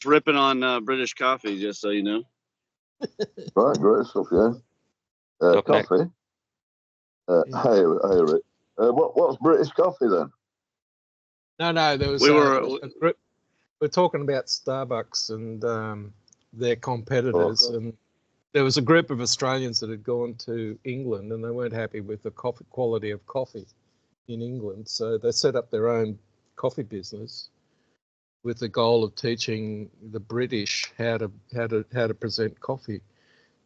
Ripping on British coffee, just so you know. Right, great stuff, yeah. Coffee. Hey, Rick. What's British coffee then? No, there was a group. We're talking about Starbucks and their competitors, and there was a group of Australians that had gone to England and they weren't happy with the quality of coffee in England, so they set up their own coffee business with the goal of teaching the British how to present coffee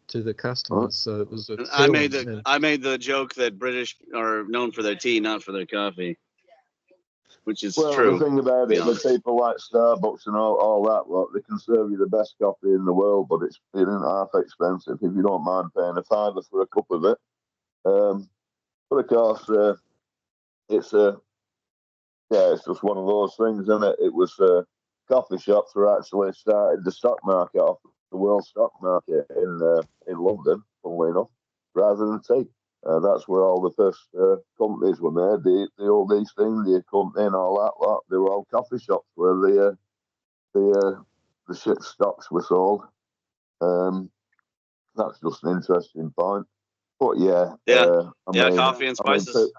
to the customers. So it was I made the joke that British are known for their tea, not for their coffee, which is true. The thing about it, the people like Starbucks and all that, they can serve you the best coffee in the world, but it isn't half expensive if you don't mind paying a $5 for a cup of it. But of course, it's just one of those things, isn't it? It was coffee shops were actually started the stock market off the world stock market in London, funnily enough, rather than tea. That's where all the first companies were made. The old East India Company and all that lot. They were all coffee shops where the ship stocks were sold. That's just an interesting point. But coffee and spices.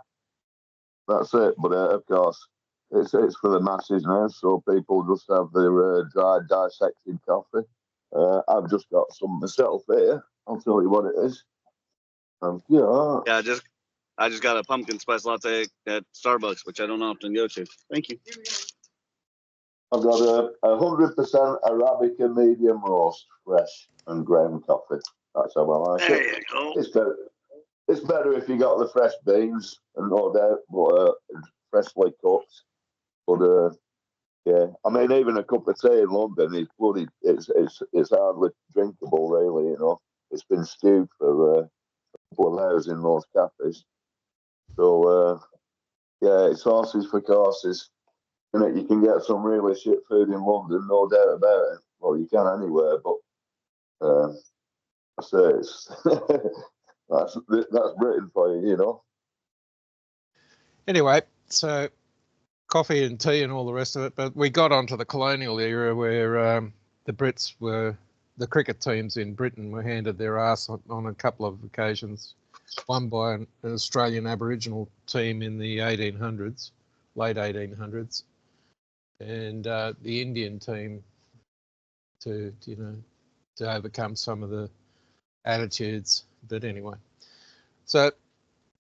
That's it. But of course, it's for the masses now. So people just have their dry dissected coffee. I've just got some myself here. I'll tell you what it is. I just got a pumpkin spice latte at Starbucks, which I don't often go to. Thank you. I've got a 100% Arabica medium roast, fresh and ground coffee. That's how I like it. There you go. It's better if you got the fresh beans, and no doubt, but freshly cooked. But I mean, even a cup of tea in London is bloody. It's hardly drinkable, really. You know, it's been stewed for a couple of hours in those cafes. So it's horses for courses. You can get some really shit food in London, no doubt about it. Well, you can anywhere, but I say it's that's Britain for you, you know. Anyway, so coffee and tea and all the rest of it, but we got onto the colonial era where the cricket teams in Britain were handed their ass on a couple of occasions, one by an Australian Aboriginal team in the 1800s, late 1800s, and the Indian team to overcome some of the attitudes. But anyway, so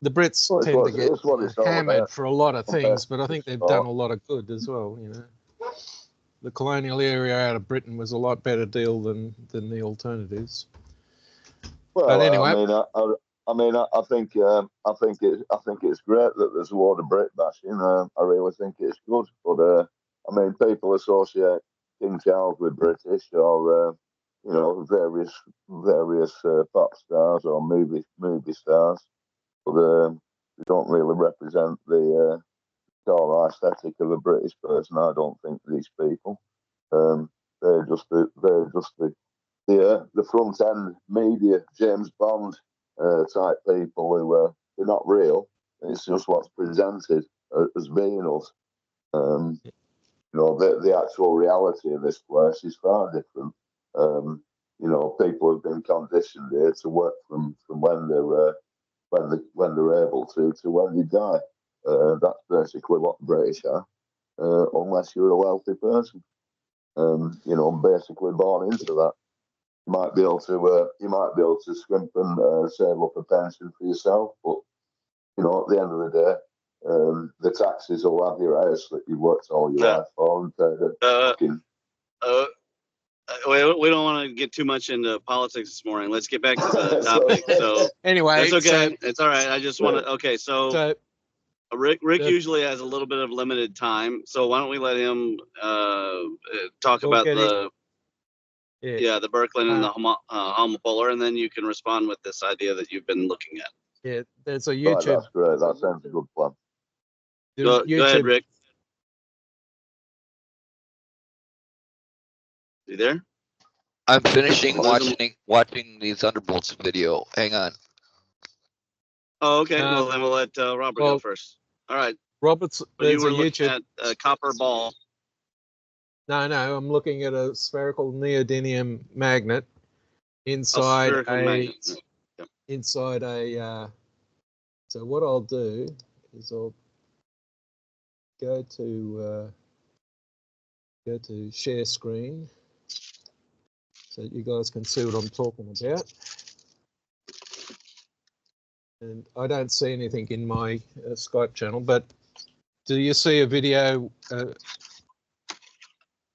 the Brits tend to get hammered for a lot of things, but I think they've done a lot of good as well. You know, the colonial area out of Britain was a lot better deal than the alternatives. Well, but anyway, I think it's great that there's a lot of Brit bashing. I really think it's good, but I mean, people associate King Charles with British, or various pop stars or movie stars, but they don't really represent the core aesthetic of a British person. I don't think these people. They're just the front end media James Bond type people who they're not real. It's just what's presented as being us. The actual reality of this place is far different. People have been conditioned here to work from when they're able to when they die. That's basically what the British are, unless you're a wealthy person. Basically born into that. You might be able to scrimp and save up a pension for yourself, but at the end of the day, the taxes will have your house that you worked all your life for and paid we don't want to get too much into politics this morning. Let's get back to the topic. So anyway, it's okay. It's all right. I just want to. Okay, so Rick usually has a little bit of limited time, so why don't we let him talk about the Birkeland and the homopolar, and then you can respond with this idea that you've been looking at. Yeah, there's a YouTube. Right, that's great. That sounds a good plan. Go ahead, Rick. You there? I'm finishing watching the Thunderbolts video. Hang on. Oh, okay. Well, then we'll let Robert go first. All right. Robert's. You were looking at Copper Ball. No, I'm looking at a spherical neodymium magnet inside inside a. So what I'll do is I'll go to share screen so that you guys can see what I'm talking about. And I don't see anything in my Skype channel, but do you see a video?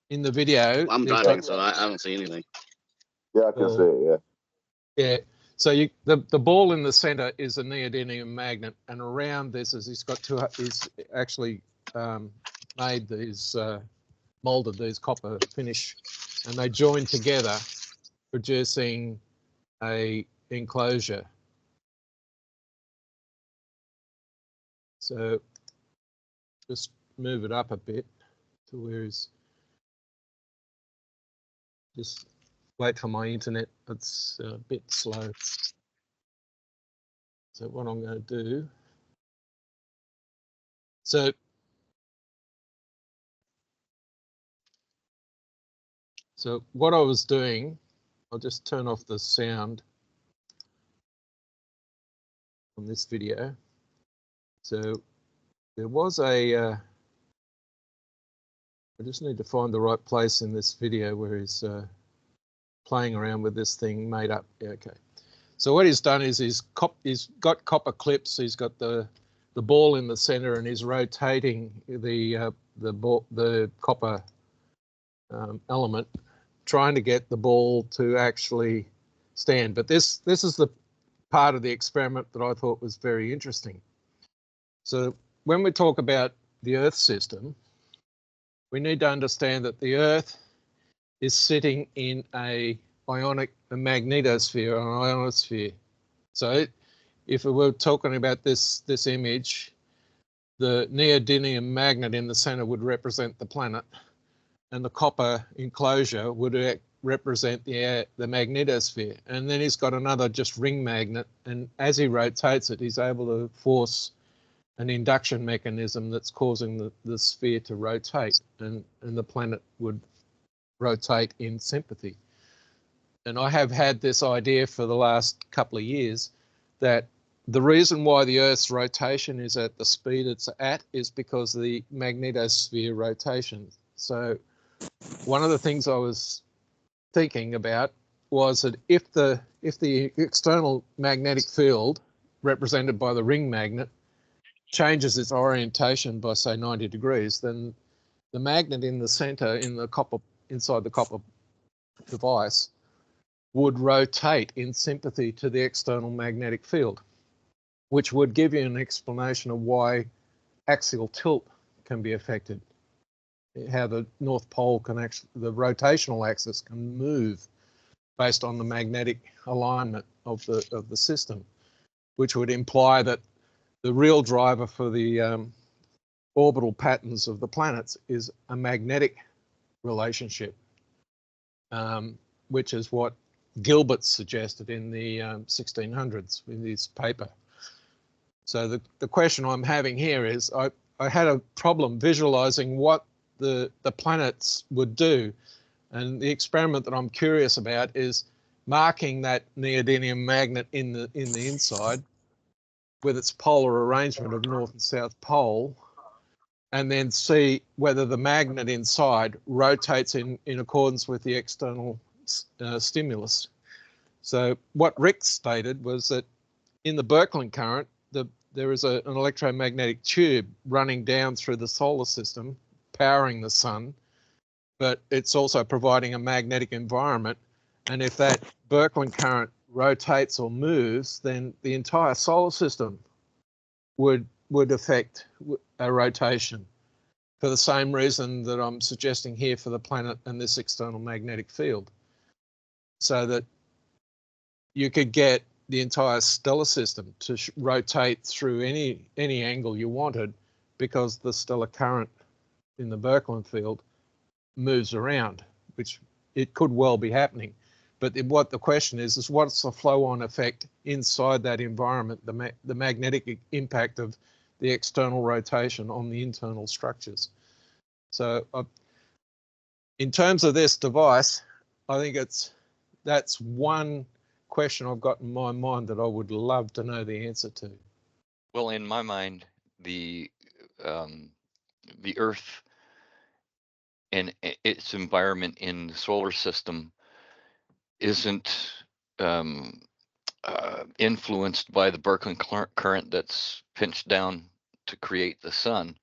In the video, I'm driving, so I don't see anything. Yeah, I can see it. Yeah. Yeah. So the ball in the center is a neodymium magnet, and around this is he's actually made these molded these copper finish, and they join together, producing a enclosure. So just move it up a bit to where he's. Just wait for my internet. It's a bit slow. So what I'm going to do. So what I was doing, I'll just turn off the sound on this video. So there was I just need to find the right place in this video where he's playing around with this thing made up. Yeah, okay. So what he's done is he's got copper clips. He's got the ball in the center, and he's rotating the copper element, trying to get the ball to actually stand. But this is the part of the experiment that I thought was very interesting. So when we talk about the Earth system, we need to understand that the Earth is sitting in a magnetosphere, an ionosphere. So if we were talking about this image, the neodymium magnet in the center would represent the planet, and the copper enclosure would represent the magnetosphere. And then he's got another just ring magnet, and as he rotates it, he's able to force an induction mechanism that's causing the sphere to rotate, and the planet would rotate in sympathy. And I have had this idea for the last couple of years that the reason why the Earth's rotation is at the speed it's at is because of the magnetosphere rotation. So one of the things I was thinking about was that if the external magnetic field represented by the ring magnet changes its orientation by say 90 degrees, then the magnet in the center inside the copper device would rotate in sympathy to the external magnetic field, which would give you an explanation of why axial tilt can be affected, how the North Pole can the rotational axis can move based on the magnetic alignment of the system, which would imply that the real driver for the orbital patterns of the planets is a magnetic relationship, which is what Gilbert suggested in the 1600s in his paper. So the question I'm having here is I had a problem visualizing what the planets would do, and the experiment that I'm curious about is marking that neodymium magnet in the inside with its polar arrangement of north and south pole, and then see whether the magnet inside rotates in accordance with the external stimulus. So what Rick stated was that in the Birkeland current, there is an electromagnetic tube running down through the solar system, powering the sun, but it's also providing a magnetic environment. And if that Birkeland current rotates or moves, then the entire solar system would affect a rotation for the same reason that I'm suggesting here for the planet and this external magnetic field, so that you could get the entire stellar system to rotate through any angle you wanted, because the stellar current in the Birkeland field moves around, which it could well be happening. But what the question is what's the flow-on effect inside that environment, the magnetic impact of the external rotation on the internal structures. So in terms of this device, I think that's one question I've got in my mind that I would love to know the answer to. Well, in my mind, the Earth and its environment in the solar system isn't influenced by the Birkeland current that's pinched down to create the sun.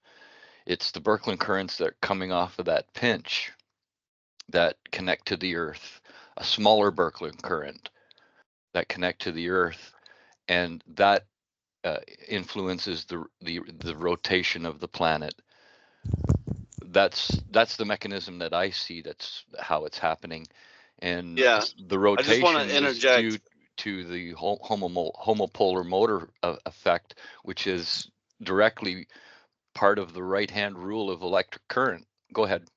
It's the Birkeland currents that are coming off of that pinch that connect to the Earth, a smaller Birkeland current that connect to the Earth, and that influences the rotation of the planet. That's the mechanism that I see. That's how it's happening, and Yeah, the rotation is interject. due to the homopolar motor effect, which is directly part of the right-hand rule of electric current. Go ahead.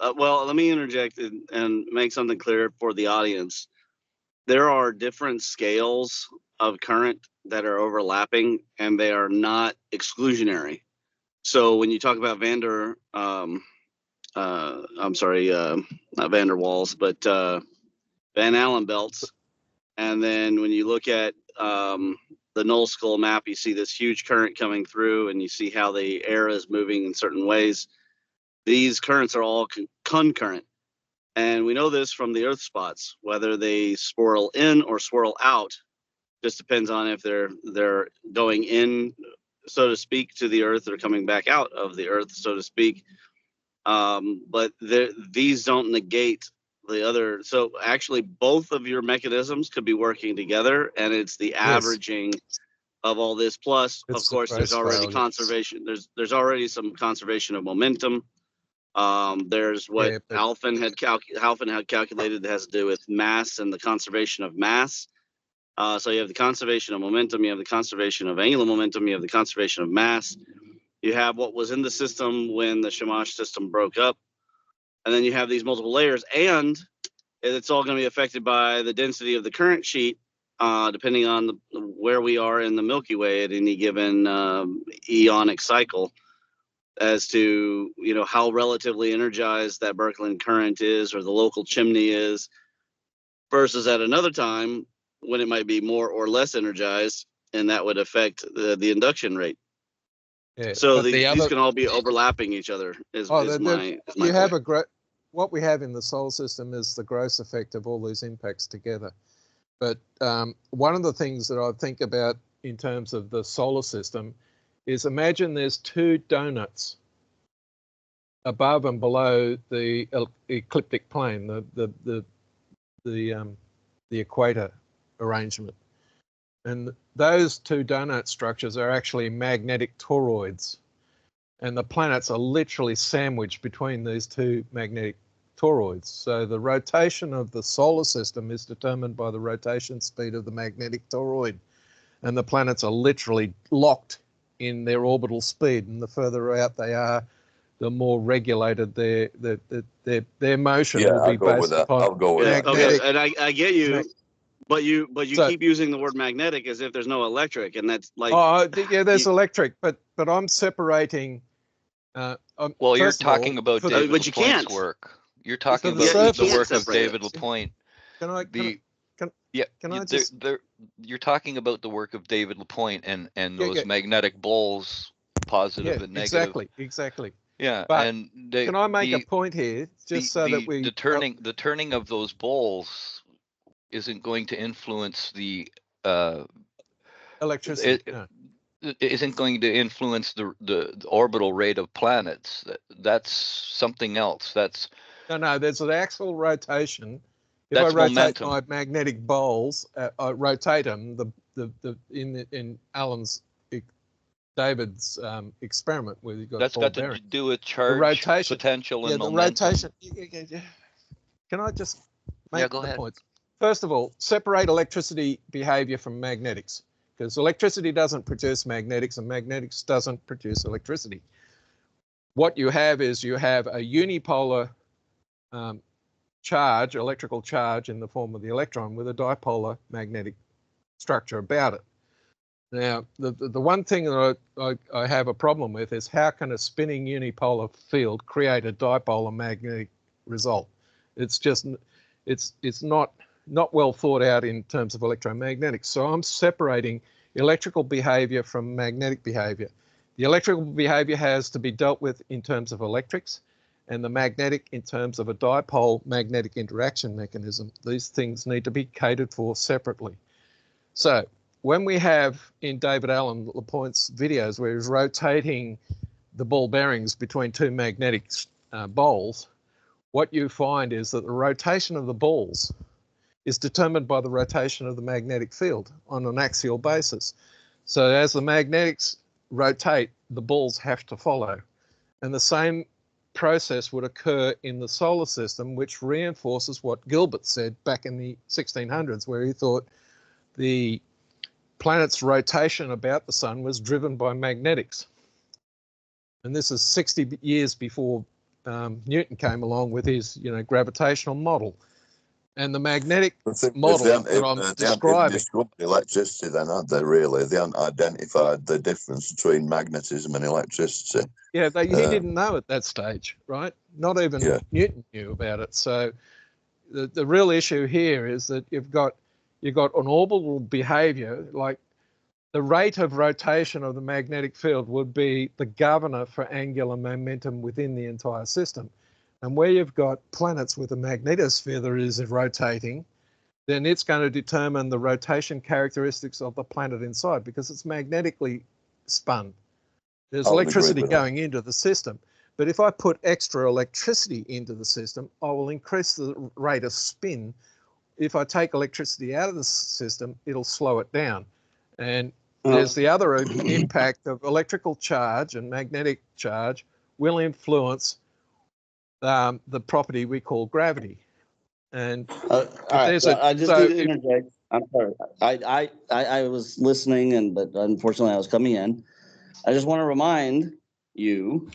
Well, let me interject and make something clear for the audience. There are different scales of current that are overlapping, and they are not exclusionary. So when you talk about not Van der Waals, but Van Allen belts, and then when you look at the null skull map, you see this huge current coming through, and you see how the air is moving in certain ways. These currents are all concurrent, and we know this from the Earth spots. Whether they swirl in or swirl out just depends on if they're going in, so to speak, to the Earth, or coming back out of the Earth, so to speak. But these don't negate the other. So actually, both of your mechanisms could be working together, and it's the averaging of all this. Plus, of course, there's already conservation. There's already some conservation of momentum. There's what Halfin had calculated that has to do with mass and the conservation of mass. So you have the conservation of momentum, you have the conservation of angular momentum, you have the conservation of mass. You have what was in the system when the Shamash system broke up, and then you have these multiple layers, and it's all going to be affected by the density of the current sheet, depending on where we are in the Milky Way at any given eonic cycle, as to how relatively energized that Birkeland current is, or the local chimney is, versus at another time when it might be more or less energized, and that would affect the induction rate. Yeah, so these can all be overlapping each other. What we have in the solar system is the gross effect of all these impacts together. But one of the things that I think about in terms of the solar system is, imagine there's two donuts above and below the ecliptic plane, the equator arrangement. And those two donut structures are actually magnetic toroids. And the planets are literally sandwiched between these two magnetic toroids. So the rotation of the solar system is determined by the rotation speed of the magnetic toroid. And the planets are literally locked in their orbital speed. And the further out they are, the more regulated their motion will be based upon. I'll go with that. Okay, and I get you. But you keep using the word magnetic as if there's no electric, and that's like. Oh yeah, there's electric, but I'm separating. Well, you're talking about David LaPointe's work. You're talking about the work of David LaPointe. You're talking about the work of David LaPointe and those magnetic balls, positive and negative. Exactly. Yeah, but and can I make a point here, just so that we the turning of those balls isn't going to influence the electricity. It isn't going to influence the orbital rate of planets. That's something else. That's no. There's an axial rotation. If that's I rotate momentum. my magnetic balls, I rotate them. In David's experiment where you've got that's got to do with charge, rotation, potential, and momentum. The rotation. Can I just make the point? First of all, separate electricity behavior from magnetics, because electricity doesn't produce magnetics and magnetics doesn't produce electricity. What you have is a unipolar charge, electrical charge in the form of the electron, with a dipolar magnetic structure about it. Now, the one thing that I have a problem with is how can a spinning unipolar field create a dipolar magnetic result? It's just, it's not well thought out in terms of electromagnetics. So I'm separating electrical behavior from magnetic behavior. The electrical behavior has to be dealt with in terms of electrics, and the magnetic in terms of a dipole magnetic interaction mechanism. These things need to be catered for separately. So when we have in David Allen Lapointe's videos where he's rotating the ball bearings between two magnetic bowls, what you find is that the rotation of the balls is determined by the rotation of the magnetic field on an axial basis. So as the magnetics rotate, the balls have to follow. And the same process would occur in the solar system, which reinforces what Gilbert said back in the 1600s, where he thought the planet's rotation about the sun was driven by magnetics. And this is 60 years before Newton came along with his, gravitational model. And the magnetic model that I'm describing. They discovered electricity then, aren't they, really? They haven't identified the difference between magnetism and electricity. Yeah, he didn't know at that stage, right? Not even Newton knew about it. So the real issue here is that you've got an orbital behavior, like the rate of rotation of the magnetic field would be the governor for angular momentum within the entire system. And where you've got planets with a magnetosphere that is rotating, then it's going to determine the rotation characteristics of the planet inside because it's magnetically spun. There's electricity going into the system. But if I put extra electricity into the system, I will increase the rate of spin. If I take electricity out of the system, it'll slow it down. And there's the other impact of electrical charge and magnetic charge will influence the property we call gravity. And I just need to interject. I'm sorry. I was listening, but unfortunately I was coming in. I just want to remind you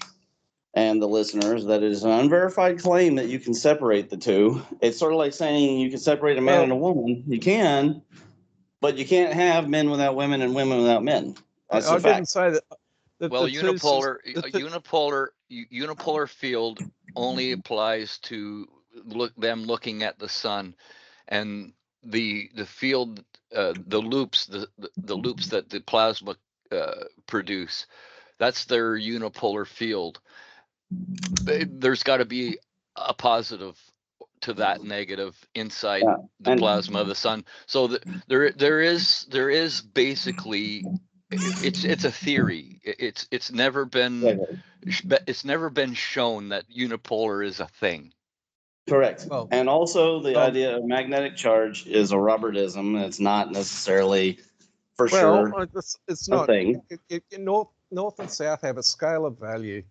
and the listeners that it is an unverified claim that you can separate the two. It's sort of like saying you can separate a man and a woman. You can, but you can't have men without women and women without men. That's I didn't say that. Well, unipolar field only applies to them looking at the sun, and the field, the loops that the plasma produce, that's their unipolar field. There's got to be a positive to that negative inside the plasma of the sun. So there is basically, it's a theory. It's never been shown that unipolar is a thing. Correct. Well, and also the idea of magnetic charge is a Robertism. It's not necessarily sure. It's not. North and south have a scale of value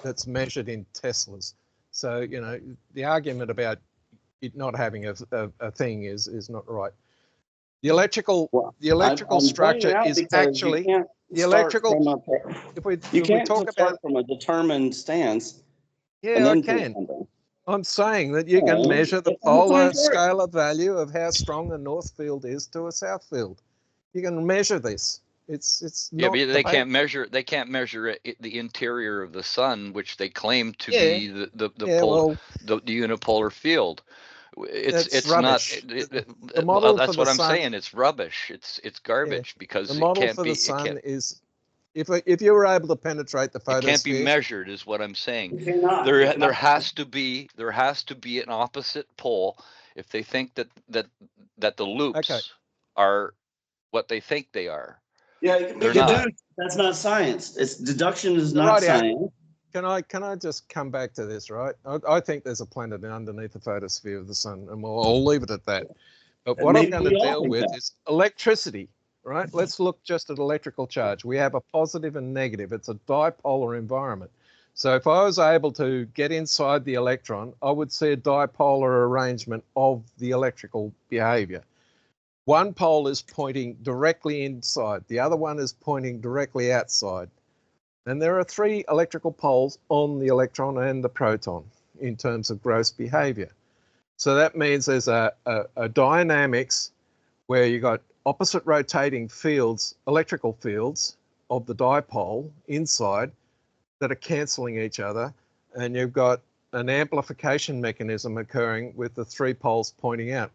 that's measured in Teslas. So, the argument about it not having a thing is not right. The electrical structure is actually the electrical. You can't start from a determined stance. Yeah, I can. I'm saying that you can measure the polar scale of value of how strong a north field is to a south field. You can measure this. It's not. Yeah, but they can't measure the interior of the sun, which they claim to be the unipolar field. It's rubbish. Not. That's what I'm saying. It's rubbish. It's garbage because the model for the sun is. If you were able to penetrate the photosphere, it can't be measured, is what I'm saying. There has to be an opposite pole if they think that the loops are what they think they are. Yeah, they're not. That's not science. It's deduction is not science. Can I just come back to this, right? I think there's a planet underneath the photosphere of the sun, and I'll leave it at that. But what I'm going to deal with is electricity. Right? Let's look just at electrical charge. We have a positive and negative. It's a dipolar environment. So if I was able to get inside the electron, I would see a dipolar arrangement of the electrical behavior. One pole is pointing directly inside. The other one is pointing directly outside. And there are three electrical poles on the electron and the proton in terms of gross behavior. So that means there's a dynamics where you got opposite rotating fields, electrical fields of the dipole inside that are cancelling each other, and you've got an amplification mechanism occurring with the 3 poles pointing out,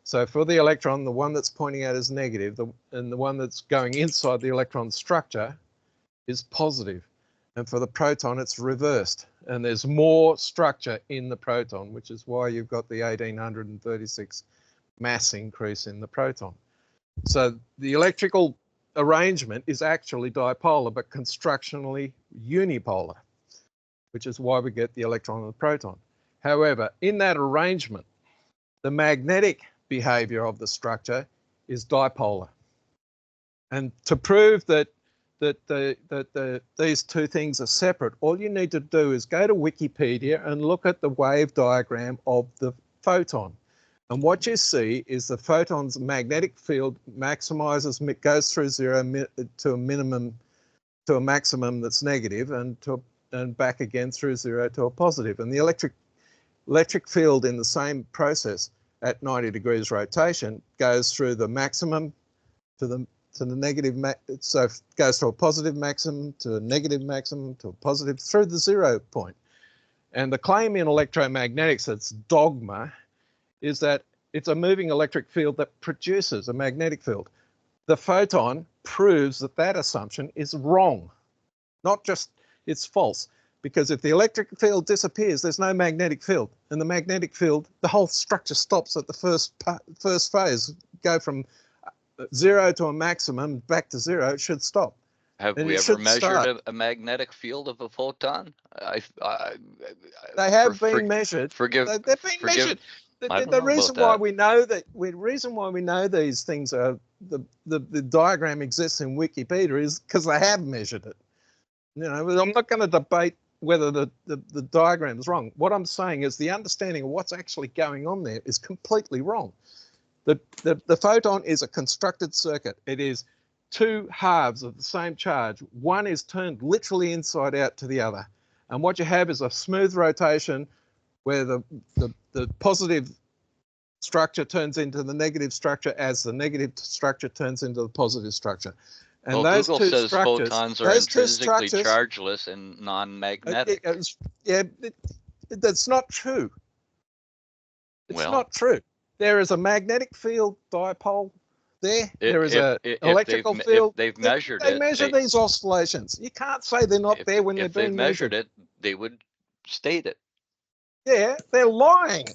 so for the electron, the one that's pointing out is negative, and the one that's going inside the electron structure is positive. And for the proton, it's reversed. And there's more structure in the proton, which is why you've got the 1836 mass increase in the proton. So the electrical arrangement is actually dipolar, but constructionally unipolar, which is why we get the electron and the proton. However, in that arrangement, the magnetic behavior of the structure is dipolar. And to prove that these two things are separate, all you need to do is go to Wikipedia and look at the wave diagram of the photon. And what you see is the photon's magnetic field maximizes, goes through zero to a minimum, to a maximum that's negative, and back again through zero to a positive. And the electric field in the same process at 90 degrees rotation goes through the maximum to the negative, so it goes to a positive maximum, to a negative maximum, to a positive, through the 0 point. And the claim in electromagnetics, that's dogma, is that it's a moving electric field that produces a magnetic field. The photon proves that that assumption is wrong, not just it's false, because if the electric field disappears, there's no magnetic field, and the magnetic field, the whole structure stops at the first phase, go from 0 to a maximum, back to 0, it should stop. Have And we it ever should measured start. a magnetic field of a photon? They have been measured. Forgive. They've been measured. I don't The know reason about why that. we know that, the reason why we know these things are, the diagram exists in Wikipedia is because they have measured it. You know, I'm not going to debate whether the diagram is wrong. What I'm saying is the understanding of what's actually going on there is completely wrong. The photon is a constructed circuit. It is two halves of the same charge. One is turned literally inside out to the other. And what you have is a smooth rotation where the positive structure turns into the negative structure as the negative structure turns into the positive structure. And Well, those Google two says structures, photons are those two intrinsically structures, chargeless and non-magnetic. that's not true. It's Well, not true. There is a magnetic field dipole there. There is an electrical field. If they've measured they it, measure these oscillations. You can't say they're not there when they're being measured. If they've measured it, they would state it. Yeah, they're lying.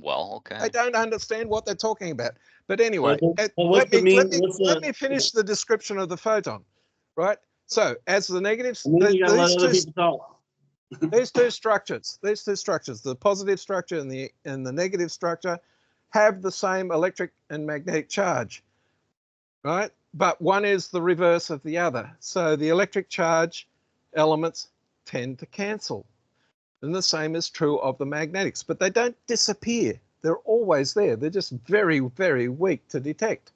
Well, okay. They don't understand what they're talking about. But anyway, what's let me finish the description of the photon, right? So as the negatives, You gotta let other people talk. these two structures, the positive structure and the negative structure, have the same electric and magnetic charge, right? But one is the reverse of the other. So the electric charge elements tend to cancel. And the same is true of the magnetics, but they don't disappear. They're always there. They're just very, very weak to detect.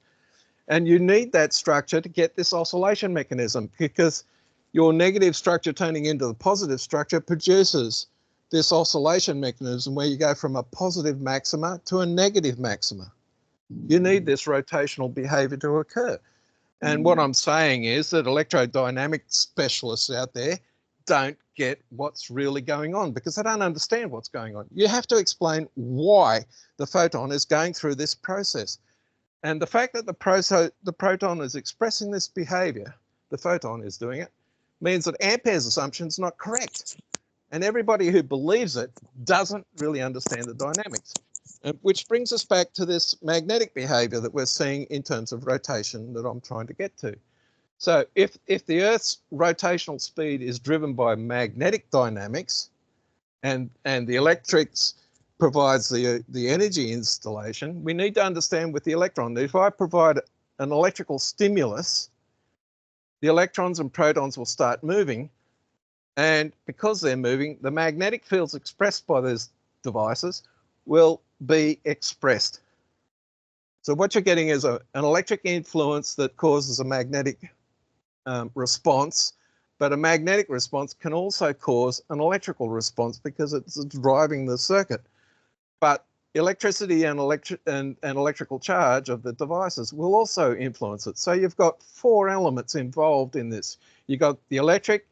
And you need that structure to get this oscillation mechanism, because your negative structure turning into the positive structure produces this oscillation mechanism where you go from a positive maxima to a negative maxima. You need this rotational behavior to occur. And what I'm saying is that electrodynamic specialists out there don't get what's really going on, because they don't understand what's going on. You have to explain why the photon is going through this process. And the fact that the proton is expressing this behavior, the photon is doing it, means that Ampere's assumption is not correct. And everybody who believes it doesn't really understand the dynamics. Which brings us back to this magnetic behavior that we're seeing in terms of rotation that I'm trying to get to. So if the Earth's rotational speed is driven by magnetic dynamics, and the electrics provides the energy installation, we need to understand with the electron that if I provide an electrical stimulus, the electrons and protons will start moving. And because they're moving, the magnetic fields expressed by those devices will be expressed. So what you're getting is an electric influence that causes a magnetic response, but a magnetic response can also cause an electrical response because it's driving the circuit. But electricity and electrical charge of the devices will also influence it. So you've got 4 elements involved in this. You've got the electric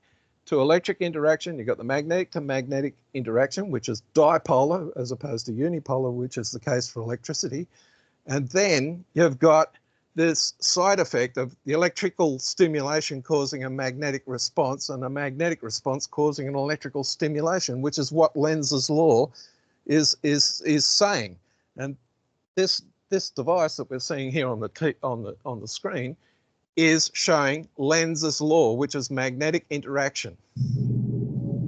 to electric interaction, you've got the magnetic to magnetic interaction, which is dipolar as opposed to unipolar, which is the case for electricity. And then you've got this side effect of the electrical stimulation causing a magnetic response and a magnetic response causing an electrical stimulation, which is what Lenz's law is saying. And this device that we're seeing here on the screen is showing Lenz's law, which is magnetic interaction.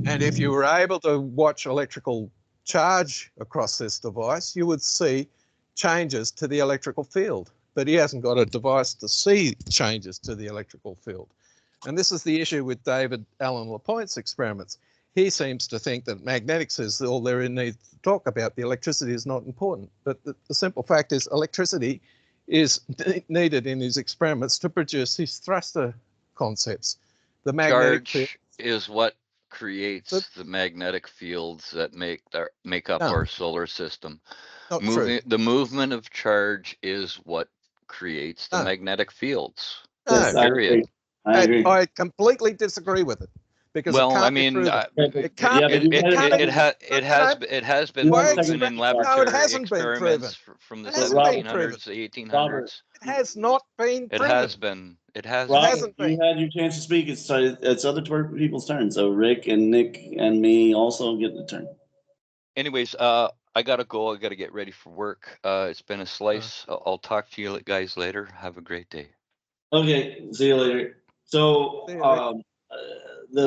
And if you were able to watch electrical charge across this device, you would see changes to the electrical field. But he hasn't got a device to see changes to the electrical field. And this is the issue with David Alan LaPointe's experiments. He seems to think that magnetics is all there needs to talk about. The electricity is not important. But the simple fact is electricity is needed in his experiments to produce his thruster concepts. The magnetic Charge is what creates the magnetic fields that make up our solar system. The movement of charge is what creates the magnetic fields. Yes, period. I agree. I completely disagree with it. Because well, it can't I mean, it has been proven in laboratory experiments from the 1700s, the 1800s. It has not been proven. It has been. It has. Rob, hasn't been. You had your chance to speak. It's other people's turn. So Rick and Nick and me also get the turn. Anyways, I gotta go. I gotta get ready for work. It's been a slice. I'll talk to you guys later. Have a great day. Okay, see you later. So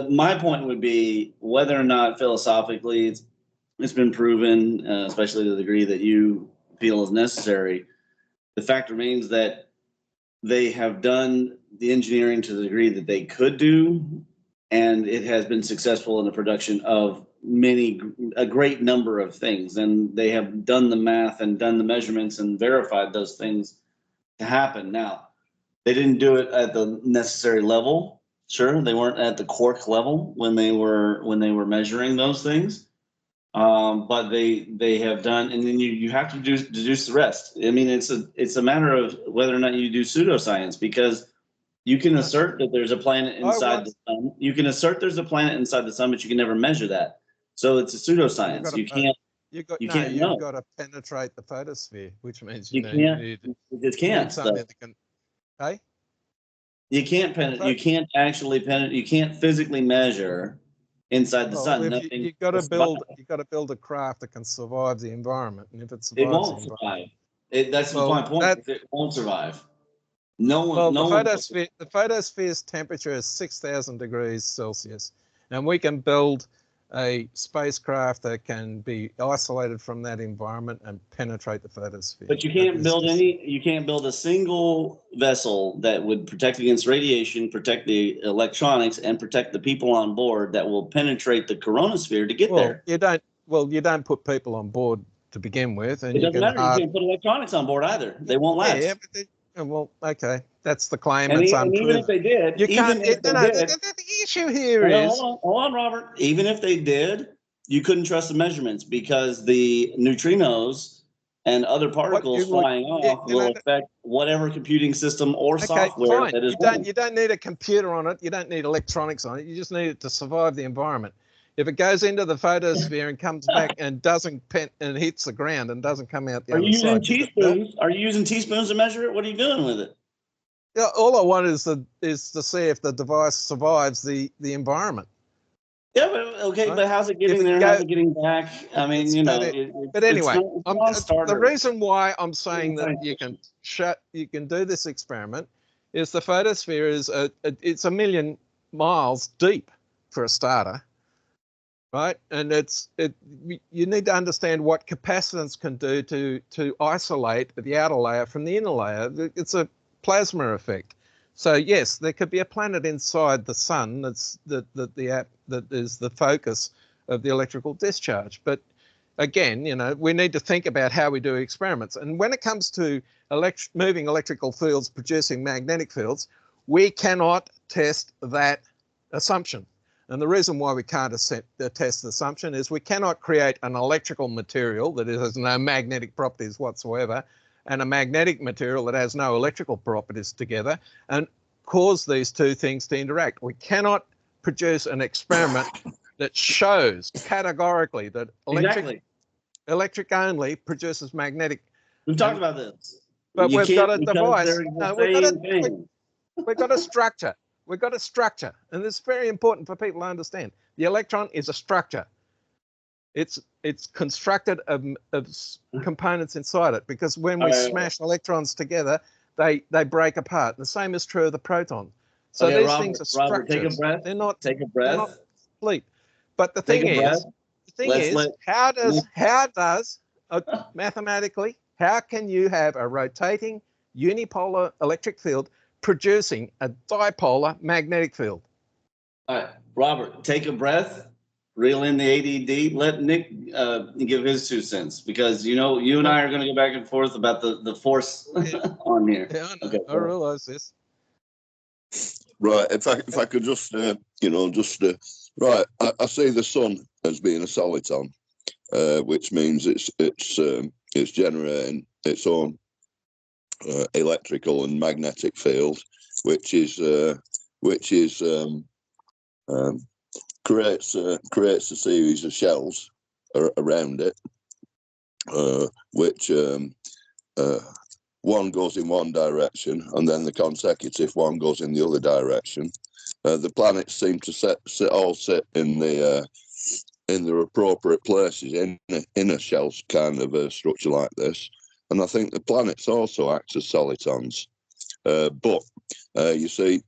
my point would be whether or not philosophically it's been proven, especially to the degree that you feel is necessary. The fact remains that they have done the engineering to the degree that they could do, and it has been successful in the production of a great number of things. And they have done the math and done the measurements and verified those things to happen. Now, they didn't do it at the necessary level. Sure, they weren't at the quark level when they were measuring those things, but they have done. And then you have to deduce the rest. I mean, it's a matter of whether or not you do pseudoscience, because you can assert that there's a planet inside the sun. You can assert there's a planet inside the sun, but you can never measure that. So it's a pseudoscience. You can't. You've got to penetrate the photosphere, which means you can't. Hey? You can't actually penetrate. You can't physically measure inside the sun. You've got to build a craft that can survive the environment, and if it survives, it won't survive. That's my point. It won't survive. The photosphere's temperature is 6,000 degrees Celsius, and we can build a spacecraft that can be isolated from that environment and penetrate the photosphere. But you can't build a single vessel that would protect against radiation, protect the electronics, and protect the people on board that will penetrate the coronosphere to get there. You don't put people on board to begin with. And it doesn't matter. You can't put electronics on board either. They won't last. Yeah, but okay. That's the claim. And even if they did, the issue here is. Hold on, Robert. Even if they did, you couldn't trust the measurements because the neutrinos and other particles flying off will affect whatever computing system or software that is running. You don't need a computer on it. You don't need electronics on it. You just need it to survive the environment. If it goes into the photosphere and comes back and doesn't and hits the ground and doesn't come out the other side. Are you using teaspoons to measure it? What are you doing with it? Yeah, all I want is to see if the device survives the environment. Yeah, but how's it getting there? How's it getting back? I mean, but anyway, the reason why I'm saying that you can do this experiment is the photosphere is it's 1 million miles deep for a starter, right? And you need to understand what capacitance can do to isolate the outer layer from the inner layer. It's a plasma effect. So yes, there could be a planet inside the sun that is the focus of the electrical discharge. But again, we need to think about how we do experiments. And when it comes to moving electrical fields producing magnetic fields, we cannot test that assumption And the reason why we can't test the assumption is we cannot create an electrical material that has no magnetic properties whatsoever and a magnetic material that has no electrical properties together and cause these two things to interact. We cannot produce an experiment that shows categorically that electric only produces magnetic. We've talked about this. But You we've can't, got a because device. they're the No, same thing. we've got a structure. We've got a structure, and it's very important for people to understand. The electron is a structure. It's constructed of components inside it, because when we smash electrons together, they break apart. The same is true of the proton. So Okay, these Robert, things are structures. Robert, take a breath. They're not. Take a They're breath. not complete. But the Take thing a breath. is, how does mathematically, how can you have a rotating unipolar electric field producing a dipolar magnetic field? All right, Robert, take a breath, reel in the ADD, let Nick give his 2 cents, because you and I are going to go back and forth about the force on here. Yeah, I know. Okay, I realize this. Right, if I could just right, I see the sun as being a soliton, which means it's generating its own electrical and magnetic field, which creates a series of shells around it, which one goes in one direction and then the consecutive one goes in the other direction. The planets seem to sit in their appropriate places in a shell kind of a structure like this. And I think the planets also act as solitons. But you see,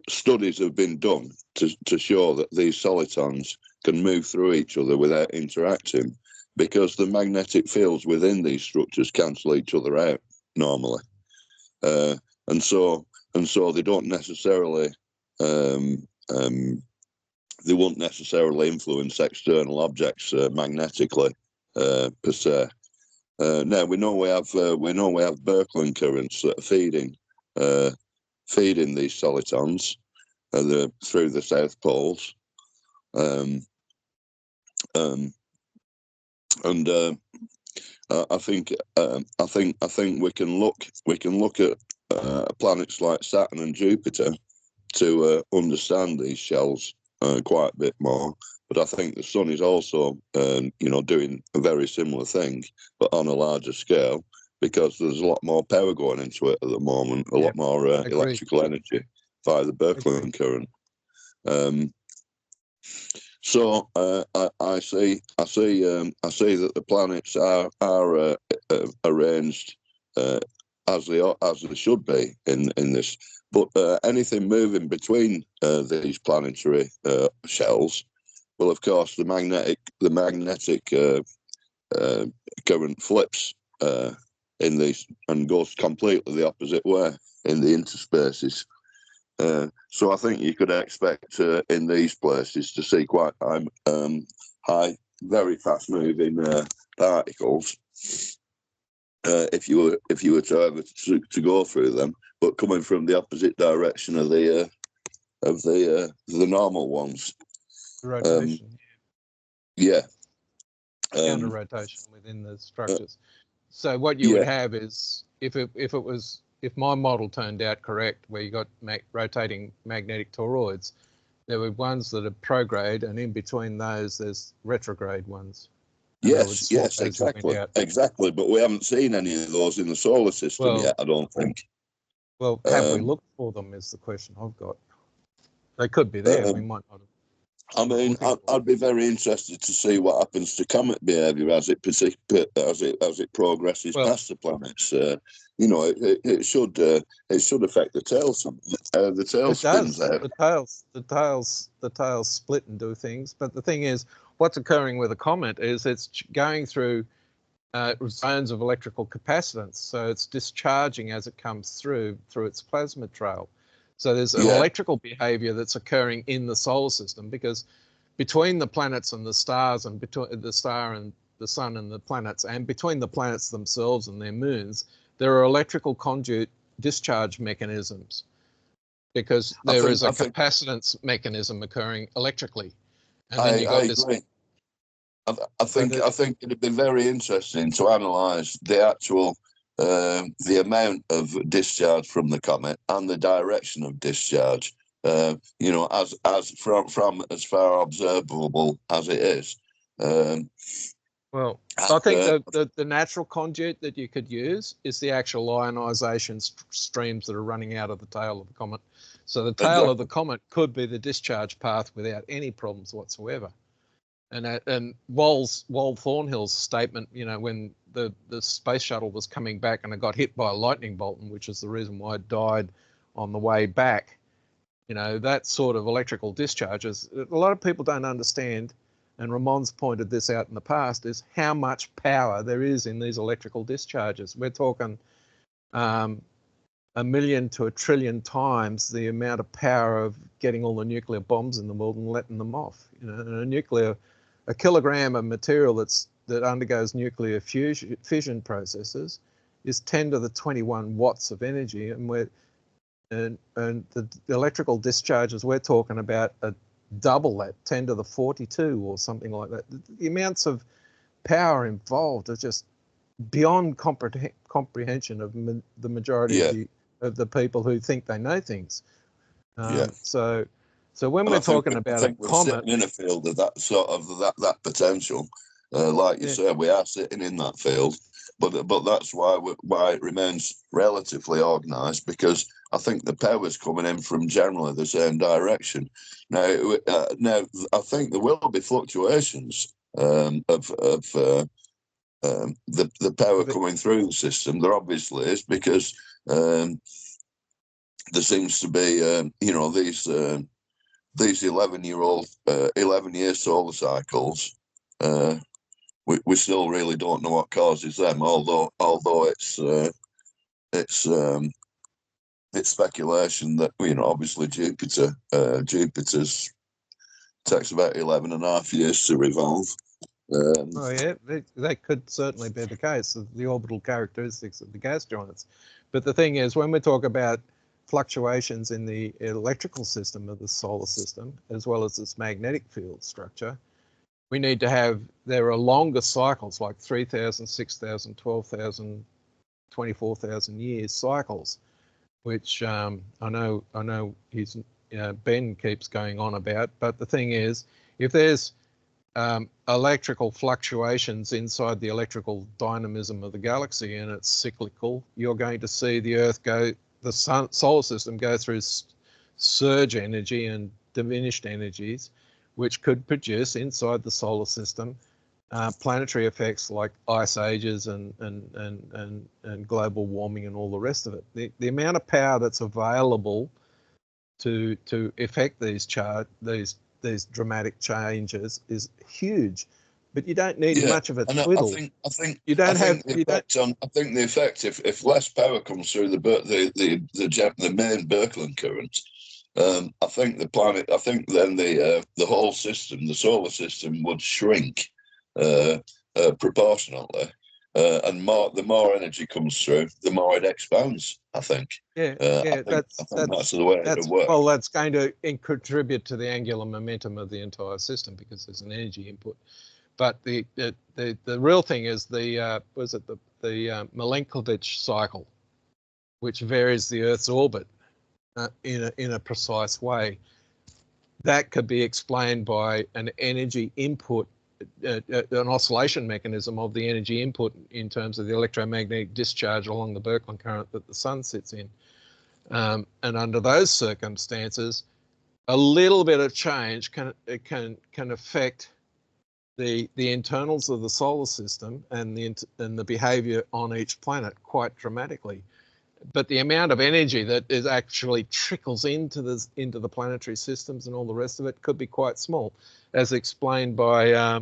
studies have been done to show that these solitons can move through each other without interacting, because the magnetic fields within these structures cancel each other out normally, and so they don't necessarily they won't necessarily influence external objects magnetically per se. Now we know we have Birkeland currents that are feeding these solitons through the south poles, and I think we can look at planets like Saturn and Jupiter to understand these shells quite a bit more. But I think the sun is also doing a very similar thing, but on a larger scale, because there's a lot more power going into it at the moment, a lot more electrical energy via the Birkeland current. So I see that the planets are arranged as they should be in this. But anything moving between these planetary shells, well, of course, the magnetic current flips in these and goes completely the opposite way in the interspaces. So I think you could expect in these places to see quite high, very fast-moving particles if you were to ever to go through them, but coming from the opposite direction of the normal ones. Rotation. Counter rotation within the structures. So what you would have is, if my model turned out correct, where you got rotating magnetic toroids, there were ones that are prograde, and in between those, there's retrograde ones. Yes, exactly. But we haven't seen any of those in the solar system yet, I don't think. Well, have we looked for them is the question I've got. They could be there. We might not have. I mean, I'd be very interested to see what happens to comet behaviour as it progresses past the planets. It should affect the tailspins. The tails split and do things. But the thing is, what's occurring with a comet is it's going through zones of electrical capacitance, so it's discharging as it comes through its plasma trail. So there's an electrical behavior that's occurring in the solar system, because between the planets and the stars, and between the star and the sun and the planets, and between the planets themselves and their moons, there are electrical conduit discharge mechanisms. because there is a capacitance mechanism occurring electrically. And then you got I this. agree. I think it'd be very interesting to analyse the actual the amount of discharge from the comet and the direction of discharge. You know, as from as far observable as it is. Well, I think the natural conduit that you could use is the actual ionisation streams that are running out of the tail of the comet. So the tail of the comet could be the discharge path without any problems whatsoever. And Wald Thornhill's statement, you know, when the space shuttle was coming back and it got hit by a lightning bolt, which is the reason why it died on the way back, you know, that sort of electrical discharges, a lot of people don't understand, and Ramon's pointed this out in the past, is how much power there is in these electrical discharges. We're talking 1 million to 1 trillion times the amount of power of getting all the nuclear bombs in the world and letting them off. You know, and a kilogram of material that undergoes nuclear fission processes is 10 to the 21 watts of energy, and the electrical discharges we're talking about are double that, 10 to the 42 or something like that. The amounts of power involved are just beyond comprehension of the majority of the people who think they know things. So when we're talking about a comet, sitting in a field of that sort of that potential, like you said, we are sitting in that field, but that's why it remains relatively organised, because I think the power's coming in from generally the same direction. Now I think there will be fluctuations of the power coming through the system. There obviously is, because there seems to be you know, these 11-year solar cycles. We still really don't know what causes them, although it's speculation that, you know, obviously Jupiter's takes about 11.5 years to revolve. Oh yeah, that could certainly be the case of the orbital characteristics of the gas giants. But the thing is, when we talk about fluctuations in the electrical system of the solar system, as well as its magnetic field structure, we need to have, there are longer cycles, like 3,000, 6,000, 12,000, 24,000 years cycles, which I know he's, Ben keeps going on about. But the thing is, if there's electrical fluctuations inside the electrical dynamism of the galaxy and it's cyclical, you're going to see the Earth the solar system go through surge energy and diminished energies, which could produce inside the solar system planetary effects like ice ages and global warming and all the rest of it. The amount of power that's available to effect these dramatic changes is huge, but you don't need much of a twiddle. I think the effect, if less power comes through the main Birkeland current, I think then the whole system, the solar system, would shrink proportionately, and the more energy comes through, the more it expands. I think. That's the way it works. Well, that's going to contribute to the angular momentum of the entire system, because there's an energy input. But the real thing is the Milankovitch cycle, which varies the Earth's orbit in a precise way. That could be explained by an energy input, an oscillation mechanism of the energy input in terms of the electromagnetic discharge along the Birkeland current that the sun sits in. And under those circumstances, a little bit of change can affect the internals of the solar system and the behavior on each planet quite dramatically. But the amount of energy that is actually trickles into the planetary systems and all the rest of it could be quite small, as explained by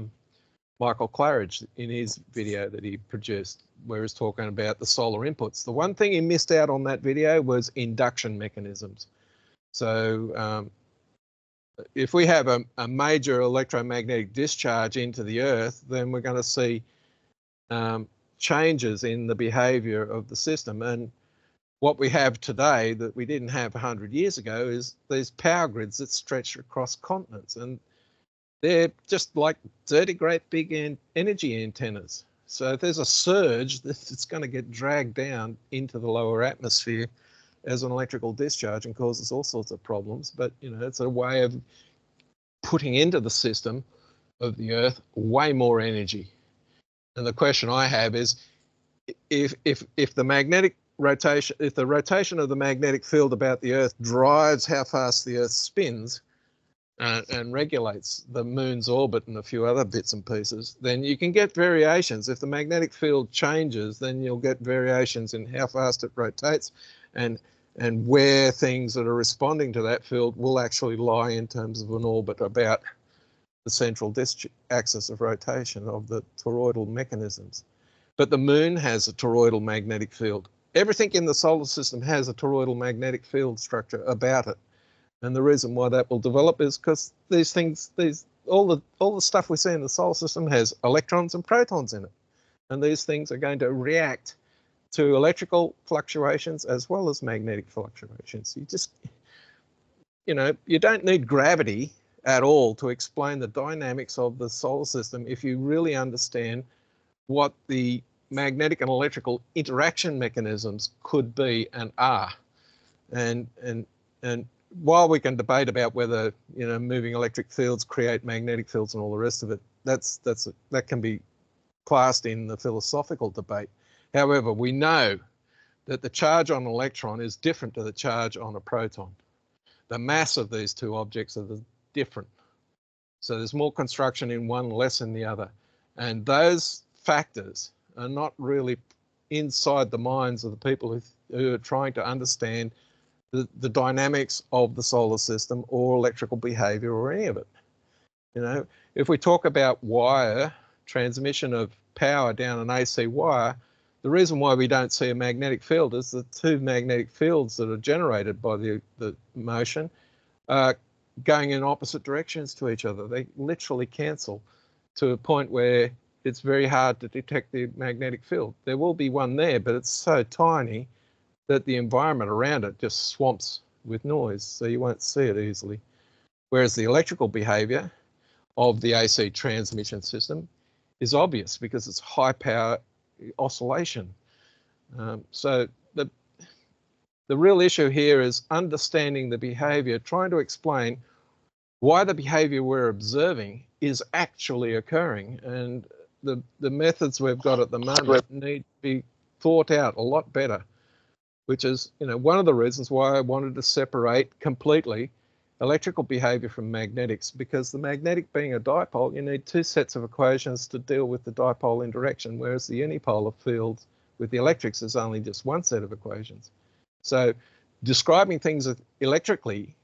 Michael Claridge in his video that he produced, where he's talking about the solar inputs. The one thing he missed out on that video was induction mechanisms. So if we have a major electromagnetic discharge into the Earth, then we're going to see changes in the behavior of the system. And what we have today that we didn't have 100 years ago is these power grids that stretch across continents, and they're just like dirty great big energy antennas. So if there's a surge, it's going to get dragged down into the lower atmosphere as an electrical discharge and causes all sorts of problems. But it's a way of putting into the system of the Earth way more energy. And the question I have is, if the magnetic rotation, if the rotation of the magnetic field about the Earth drives how fast the Earth spins and regulates the moon's orbit and a few other bits and pieces, then you can get variations. If the magnetic field changes, then you'll get variations in how fast it rotates and where things that are responding to that field will actually lie in terms of an orbit about the central axis of rotation of the toroidal mechanisms. But the moon has a toroidal magnetic field. Everything in the solar system has a toroidal magnetic field structure about it. And the reason why that will develop is because these things, all the stuff we see in the solar system has electrons and protons in it. And these things are going to react to electrical fluctuations as well as magnetic fluctuations. You don't need gravity at all to explain the dynamics of the solar system if you really understand what the magnetic and electrical interaction mechanisms could be and are. And while we can debate about whether moving electric fields create magnetic fields and all the rest of it, that can be classed in the philosophical debate. However, we know that the charge on an electron is different to the charge on a proton. The mass of these two objects are different. So there's more construction in one, less in the other. And those factors are not really inside the minds of the people who are trying to understand the dynamics of the solar system or electrical behavior or any of it. If we talk about wire, transmission of power down an AC wire, the reason why we don't see a magnetic field is the two magnetic fields that are generated by the motion are going in opposite directions to each other. They literally cancel to a point where it's very hard to detect the magnetic field. There will be one there, but it's so tiny that the environment around it just swamps with noise, so you won't see it easily. Whereas the electrical behavior of the AC transmission system is obvious because it's high power oscillation. So the real issue here is understanding the behavior, trying to explain why the behavior we're observing is actually occurring. And the methods we've got at the moment need to be thought out a lot better, which is one of the reasons why I wanted to separate completely electrical behavior from magnetics, because the magnetic being a dipole, you need two sets of equations to deal with the dipole interaction, whereas the unipolar fields with the electrics is only just one set of equations. So describing things electrically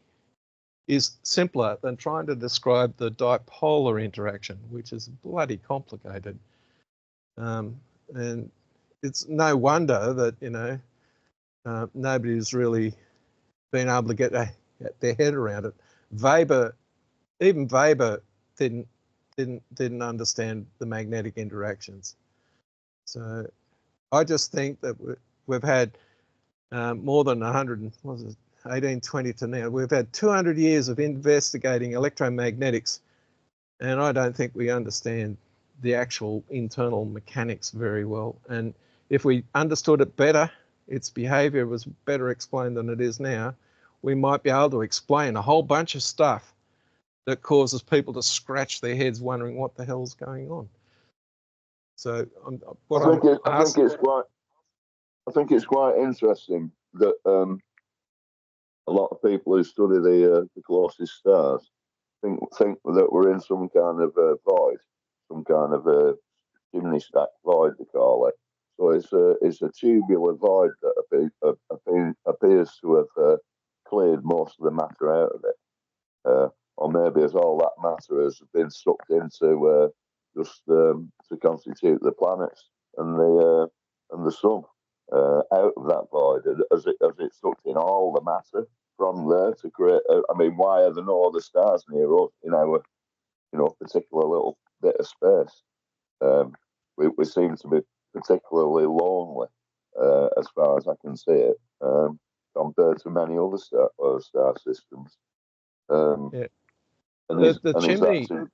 is simpler than trying to describe the dipolar interaction, which is bloody complicated. And it's no wonder that, nobody's really been able to get their head around it. Even Weber didn't understand the magnetic interactions. So I just think that we've had more than 1820 to now. We've had 200 years of investigating electromagnetics, and I don't think we understand the actual internal mechanics very well. And if we understood it better, its behavior was better explained than it is now, we might be able to explain a whole bunch of stuff that causes people to scratch their heads wondering what the hell's going on. So I think it's quite interesting that a lot of people who study the closest stars think that we're in some kind of void, some kind of a chimney stack void, they call it. So it's a tubular void that appears to have cleared most of the matter out of it, or maybe as all that matter has been sucked into just to constitute the planets and the sun. Out of that void, as it sucked in all the matter from there to create. Why are there no other stars near us in our, particular little bit of space? We seem to be particularly lonely as far as I can see it, compared to many other star systems. Yeah. And The chimney, actually,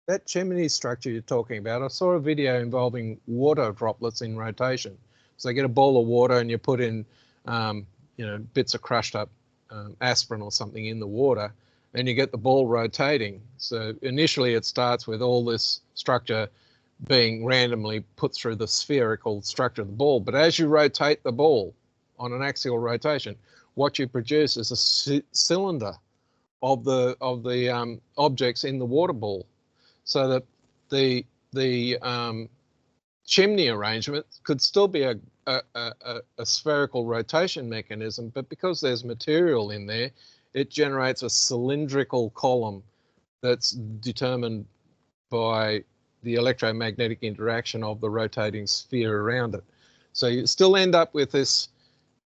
that chimney structure you're talking about, I saw a video involving water droplets in rotation. So you get a bowl of water and you put in, you know, bits of crushed up aspirin or something in the water, and you get the ball rotating. So initially it starts with all this structure being randomly put through the spherical structure of the ball. But as you rotate the ball on an axial rotation, what you produce is a cylinder of the objects in the water ball, so that the chimney arrangement could still be a spherical rotation mechanism, but because there's material in there, it generates a cylindrical column that's determined by the electromagnetic interaction of the rotating sphere around it. So you still end up with this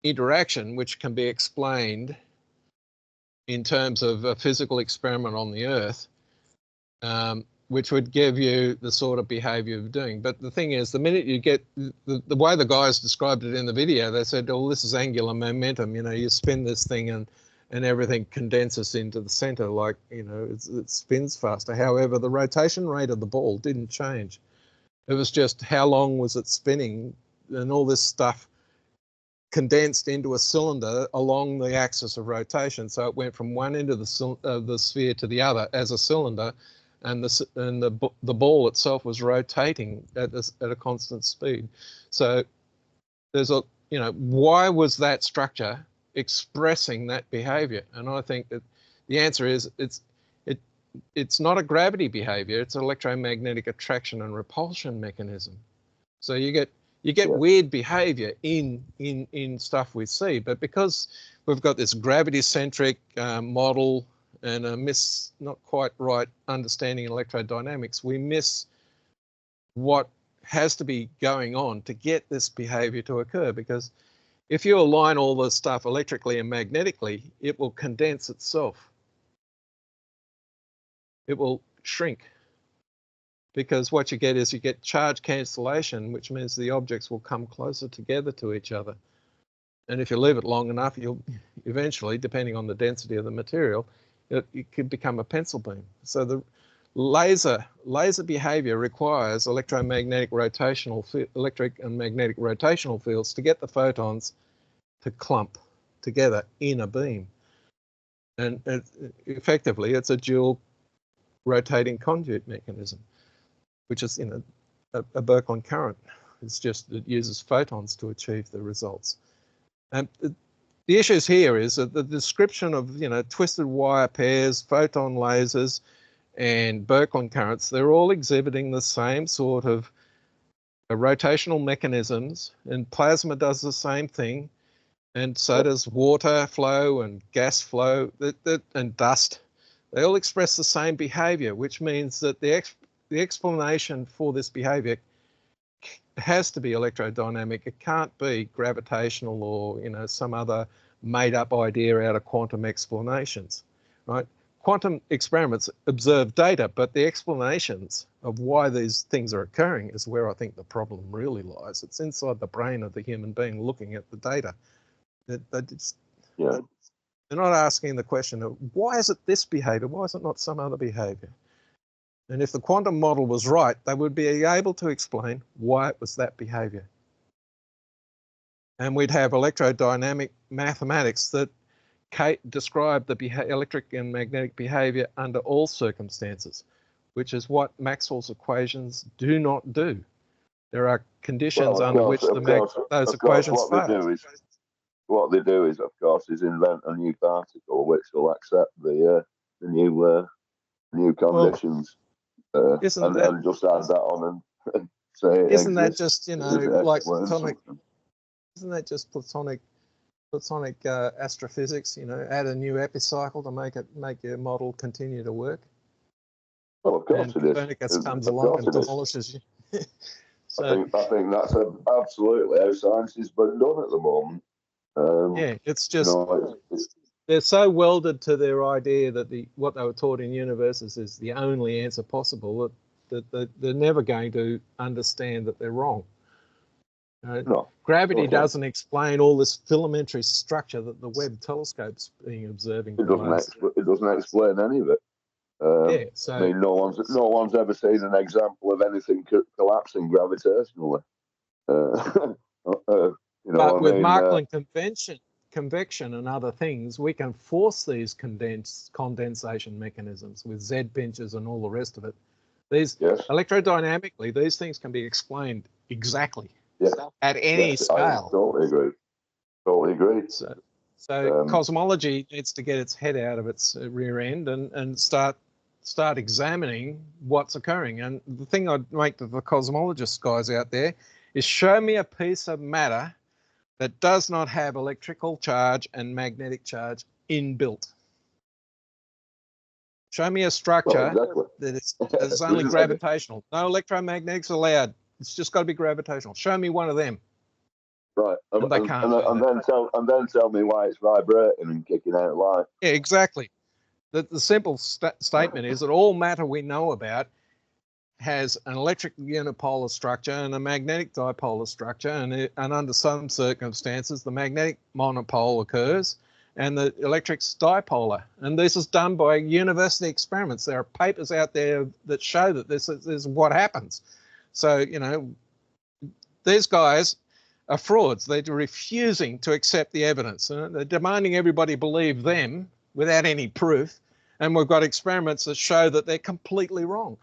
interaction, which can be explained in terms of a physical experiment on the Earth, which would give you the sort of behavior you're doing. But the thing is, the minute you get, the way the guys described it in the video, they said, oh, this is angular momentum. You know, you spin this thing and everything condenses into the center, like, you know, it spins faster. However, the rotation rate of the ball didn't change. It was just how long was it spinning, and all this stuff condensed into a cylinder along the axis of rotation. So it went from one end of the sphere to the other as a cylinder, and the ball itself was rotating at a constant speed. So there's a, you know, why was that structure expressing that behavior? And I think that the answer is it's not a gravity behavior, it's an electromagnetic attraction and repulsion mechanism. So you get weird behavior in stuff we see, but because we've got this gravity-centric model and a not quite right understanding in electrodynamics, we miss what has to be going on to get this behavior to occur. Because if you align all the stuff electrically and magnetically, it will condense itself. It will shrink. Because what you get is you get charge cancellation, which means the objects will come closer together to each other. And if you leave it long enough, you'll eventually, depending on the density of the material, it could become a pencil beam. So the laser behavior requires electric and magnetic rotational fields to get the photons to clump together in a beam. And effectively, it's a dual rotating conduit mechanism, which is, you know, a Birkeland current. It's just, it uses photons to achieve the results. And the issues here is that the description of, you know, twisted wire pairs, photon lasers, and Birkeland currents, they're all exhibiting the same sort of rotational mechanisms, and plasma does the same thing, and so does water flow and gas flow and dust. They all express the same behavior, which means that the explanation for this behavior has to be electrodynamic. It can't be gravitational or, you know, some other made-up idea out of quantum explanations, right? Quantum experiments observe data, but the explanations of why these things are occurring is where I think the problem really lies. It's inside the brain of the human being looking at the data. They're not asking the question of why is it this behavior? Why is it not some other behavior? And if the quantum model was right, they would be able to explain why it was that behavior. And we'd have electrodynamic mathematics that describe the electric and magnetic behavior under all circumstances, which is what Maxwell's equations do not do. There are conditions under which those equations fail. What they do is, of course, invent a new particle which will accept the new conditions. And just add that on and say isn't that just, you know, like platonic? Isn't that just platonic astrophysics? You know, add a new epicycle to make your model continue to work. Well, of course and it is. Copernicus comes along and demolishes you. So, I think that's absolutely how science is done at the moment. Yeah, it's just, you know, they're so welded to their idea that what they were taught in universes is the only answer possible that they're never going to understand that they're wrong. No. Gravity Okay. doesn't explain all this filamentary structure that the Webb telescope's been observing. It doesn't explain any of it. Yeah, so I mean, no one's ever seen an example of anything collapsing gravitationally. But with Markland convection and other things, we can force these condensation mechanisms with Z pinches and all the rest of it. These electrodynamically, these things can be explained exactly at any scale. I totally agree. So cosmology needs to get its head out of its rear end and start examining what's occurring. And the thing I'd make to the cosmologist guys out there is show me a piece of matter that does not have electrical charge and magnetic charge inbuilt. Show me a structure that is only gravitational. No electromagnetics allowed. It's just got to be gravitational. Show me one of them. Right, and they can't. And then tell me why it's vibrating and kicking out light. Yeah, exactly. The simple statement is that all matter we know about has an electric unipolar structure and a magnetic dipolar structure, and under some circumstances the magnetic monopole occurs and the electric's dipolar. And this is done by university experiments. There are papers out there that show that this is what happens. So, you know, these guys are frauds. They're refusing to accept the evidence. They're demanding everybody believe them without any proof. And we've got experiments that show that they're completely wrong.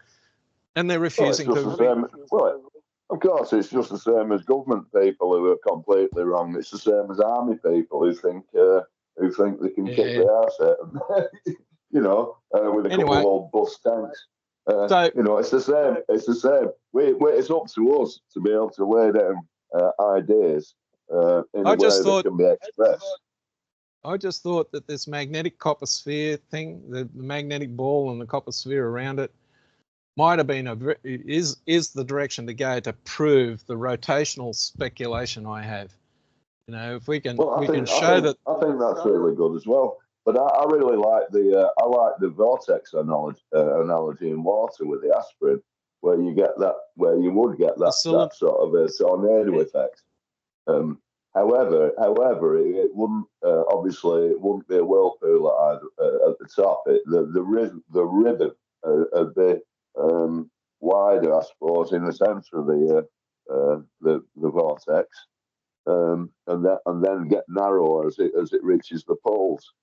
And they're refusing Well, of course, it's just the same as government people who are completely wrong. It's the same as army people who think they can kick the arse out, you know, with a couple of old bus tanks. You know, it's the same. It's the same. It's up to us to be able to lay down ideas in a way that can be expressed. I just thought that this magnetic copper sphere thing, the magnetic ball and the copper sphere around it, might have been is the direction to go to prove the rotational speculation I have. You know, if we can show that. I think that's really good as well. But I really like the vortex analogy in water with the aspirin, where you would get that sort of a tornado effect. However, it wouldn't obviously it wouldn't be a whirlpool at the top. The ribbon a bit wider, I suppose, in the centre of the vortex, and then get narrower as it reaches the poles.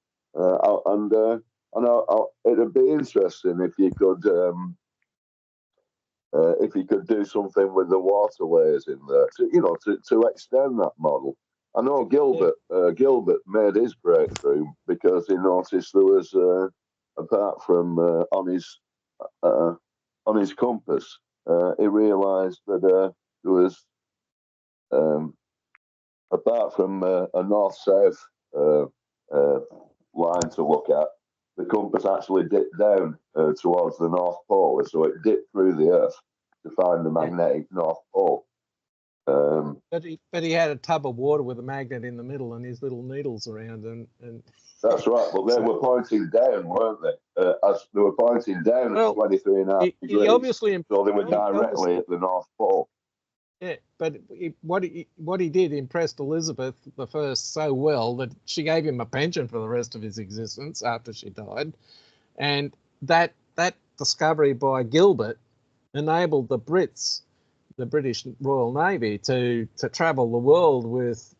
It'd be interesting if you could do something with the water layers in there to extend that model. I know Gilbert made his breakthrough because he noticed there was apart from on his compass, he realised that there was apart from a north-south line to look at, the compass actually dipped down towards the North Pole, so it dipped through the Earth to find the magnetic North Pole. But he had a tub of water with a magnet in the middle and his little needles around, and that's right. But they were pointing down, weren't they? As they were pointing down at 23.5 degrees. He obviously, so they were directly at the North Pole. Yeah, but what he did impressed Elizabeth I so well that she gave him a pension for the rest of his existence after she died, and that discovery by Gilbert enabled the Brits, the British Royal Navy, to travel the world with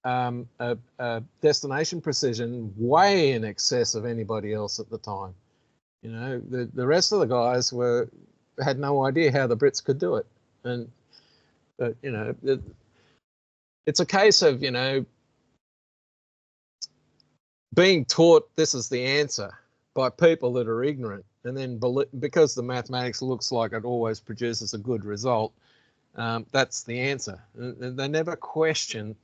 a destination precision way in excess of anybody else at the time. You know, the rest of the guys had no idea how the Brits could do it. And you know, it's a case of, you know, being taught this is the answer by people that are ignorant, and then because the mathematics looks like it always produces a good result, that's the answer. And they never question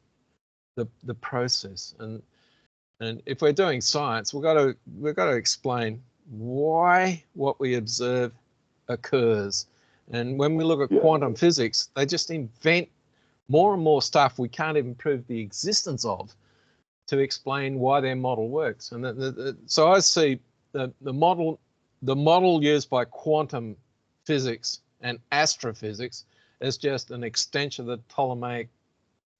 the process. And if we're doing science, we've got to explain why what we observe occurs. And when we look at quantum physics, they just invent more and more stuff we can't even prove the existence of to explain why their model works. And so I see the model used by quantum physics and astrophysics as just an extension of the Ptolemaic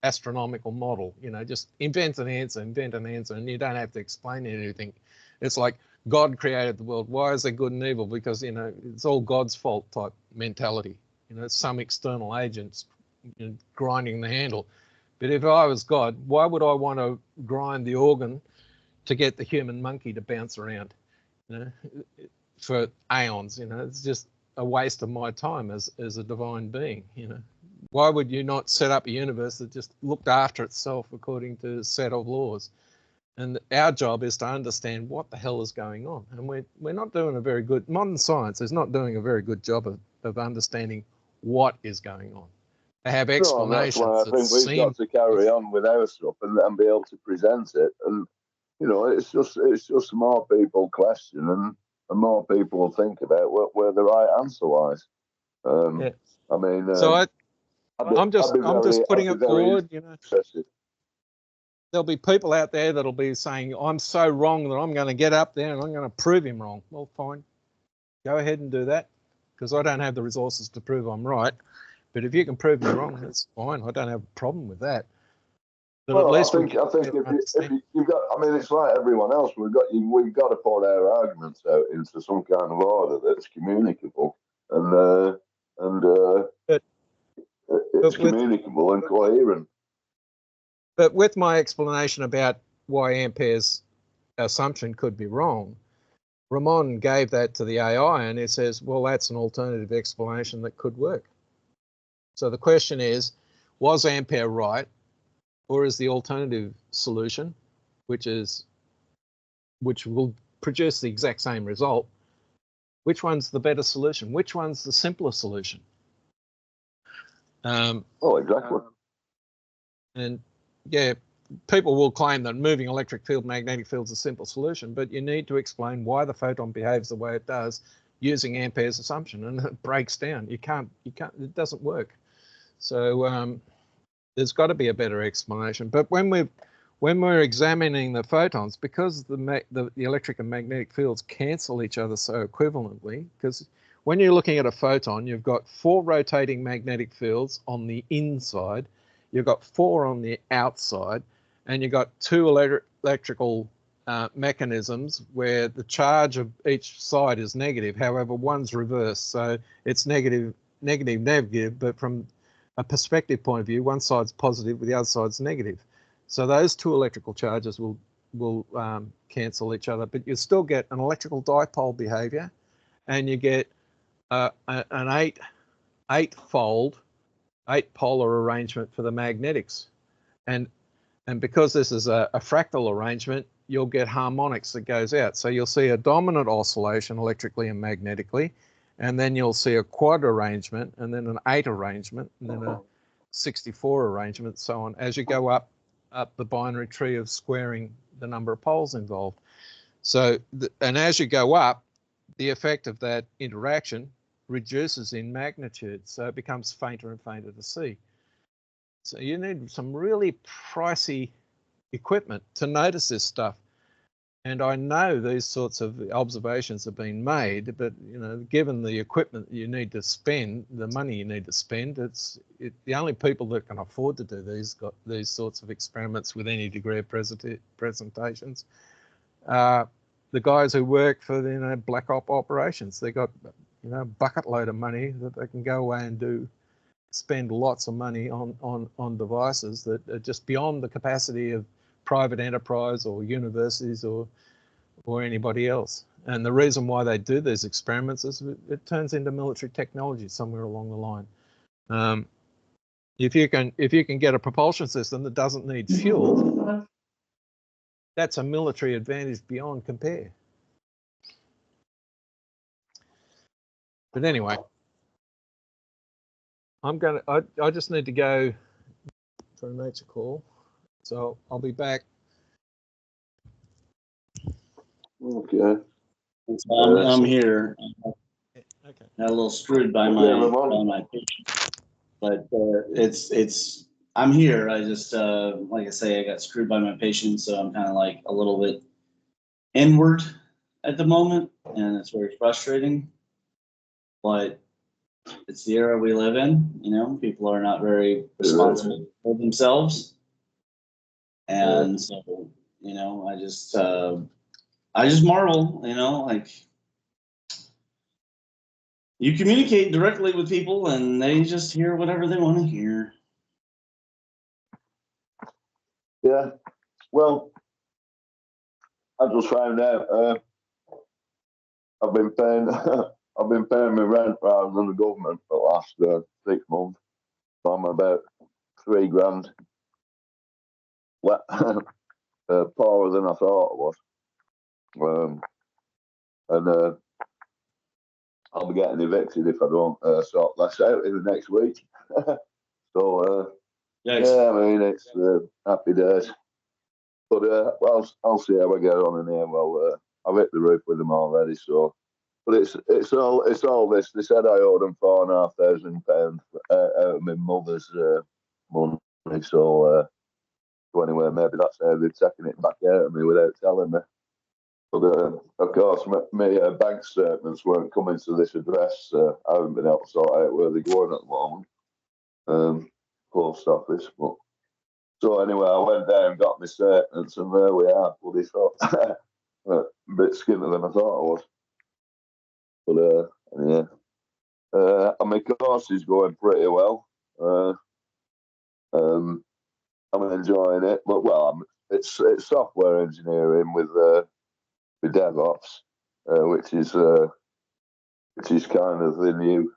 astronomical model. You know, just invent an answer, and you don't have to explain anything. It's like God created the world. Why is there good and evil? Because, you know, it's all God's fault type mentality. You know, some external agents, you know, grinding the handle. But if I was God, why would I want to grind the organ to get the human monkey to bounce around, you know, for aeons? You know, it's just a waste of my time as a divine being. You know, why would you not set up a universe that just looked after itself according to a set of laws? And our job is to understand what the hell is going on. And we're not doing a very good, modern science is not doing a very good job of understanding what is going on. They have explanations. No, that's why I think we've got to carry on with our stuff and be able to present it. And, you know, it's just more people question and more people think about where the right answer lies. Yeah. I mean, so I'm just putting it forward, you know. Interested. There'll be people out there that'll be saying, I'm so wrong that I'm going to get up there and I'm going to prove him wrong. Well, fine. Go ahead and do that, because I don't have the resources to prove I'm right. But if you can prove me wrong, that's fine. I don't have a problem with that. But well, at least I think if you've got, I mean, it's like everyone else. We've got to put our arguments out into some kind of order that's communicable and it's communicable and coherent. But with my explanation about why Ampere's assumption could be wrong, Ramon gave that to the AI and it says, well, that's an alternative explanation that could work. So the question is, was Ampere right, or is the alternative solution, which will produce the exact same result, which one's the better solution? Which one's the simpler solution? Exactly. And yeah, people will claim that moving electric field, magnetic field is a simple solution, but you need to explain why the photon behaves the way it does using Ampere's assumption, and it breaks down. You can't, it doesn't work. So there's got to be a better explanation. But when we're examining the photons, because the electric and magnetic fields cancel each other so equivalently, because when you're looking at a photon, you've got 4 rotating magnetic fields on the inside, you've got 4 on the outside, and you've got 2 electrical mechanisms where the charge of each side is negative. However, one's reversed, so it's negative, but from a perspective point of view, one side's positive, the other side's negative. So those 2 electrical charges will cancel each other, but you still get an electrical dipole behavior, and you get an 8-fold, 8-polar arrangement for the magnetics. And because this is a fractal arrangement, you'll get harmonics that goes out. So you'll see a dominant oscillation electrically and magnetically, and then you'll see a quad arrangement, and then an 8 arrangement, and then a 64 arrangement, so on, as you go up the binary tree of squaring the number of poles involved. So, and as you go up, the effect of that interaction reduces in magnitude, so it becomes fainter and fainter to see. So you need some really pricey equipment to notice this stuff. And I know these sorts of observations have been made, but you know, given the equipment you need to spend, the money you need to spend, the only people that can afford to do these sorts of experiments with any degree of presentations are the guys who work for the black op operations. They got a bucket load of money that they can go away and spend lots of money on devices that are just beyond the capacity of private enterprise or universities or anybody else. And the reason why they do these experiments is it turns into military technology somewhere along the line. If you can get a propulsion system that doesn't need fuel, that's a military advantage beyond compare. But anyway, I just need to go for a nature call, so I'll be back. Okay. I'm here. Okay. Got a little screwed by my patient, but I'm here. I just like I say, I got screwed by my patient, so I'm kind of like a little bit inward at the moment, and it's very frustrating. But it's the era we live in. You know, people are not very responsible for themselves, and so you know, I just marvel. You know, like you communicate directly with people, and they just hear whatever they want to hear. Yeah. Well, I just found out. I've been paying my rent rather than the government for the last 6 months. So I'm about $3,000 poorer than I thought I was. And I'll be getting evicted if I don't sort this out in the next week. So yeah, I mean it's happy days. But well, I'll see how I get on in here. Well, I've hit the roof with them already, so. But it's all this. They said I owed them £4,500 out of my mother's money. So anyway, maybe that's how they're taking it back out of me without telling me. But of course, my bank statements weren't coming to this address. I haven't been able to sort out where they're going at the moment. Post office. But so anyway, I went down and got my statements, and there we are. Bloody thought. A bit skinnier than I thought I was. But yeah, and my course is going pretty well. I'm enjoying it, but well, it's software engineering with DevOps, which is kind of the new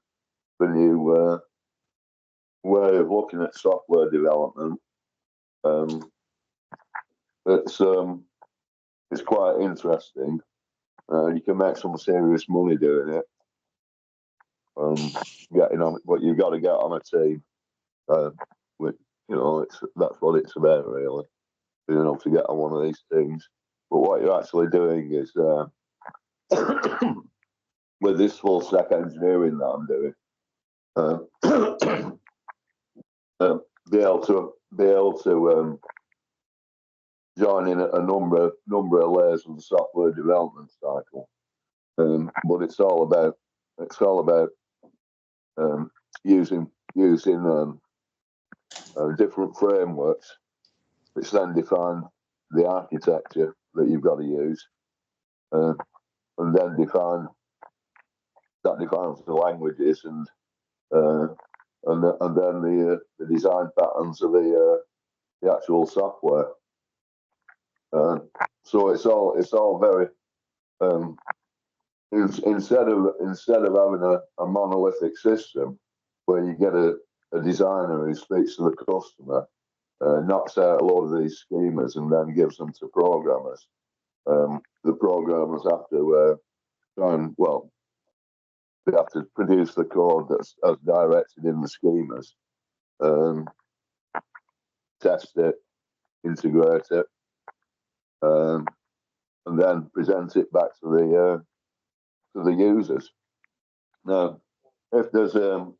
way of looking at software development. It's quite interesting. You can make some serious money doing it. Getting on, but you've got to get on a team. With, you know, that's what it's about, really. Being able to get on one of these teams. But what you're actually doing is, with this full stack engineering that I'm doing, be able to join in a number of layers of the software development cycle. But it's all about using different frameworks, which then define the architecture that you've got to use, and then defines the languages and then the design patterns of the actual software. So it's all very instead of having a monolithic system where you get a designer who speaks to the customer, knocks out a lot of these schemas and then gives them to programmers. The programmers have to they have to produce the code that's as directed in the schemas, test it, integrate it, and then present it back to the users. Now, if there's a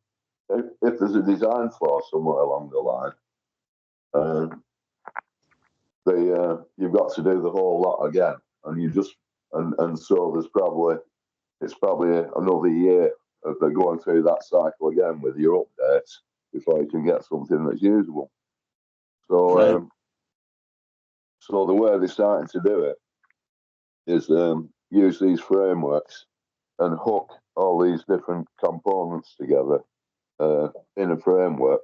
design flaw somewhere along the line, you've got to do the whole lot again, and so it's probably another year of going through that cycle again with your updates before you can get something that's usable. So, Right. So the way they're starting to do it is use these frameworks and hook all these different components together in a framework,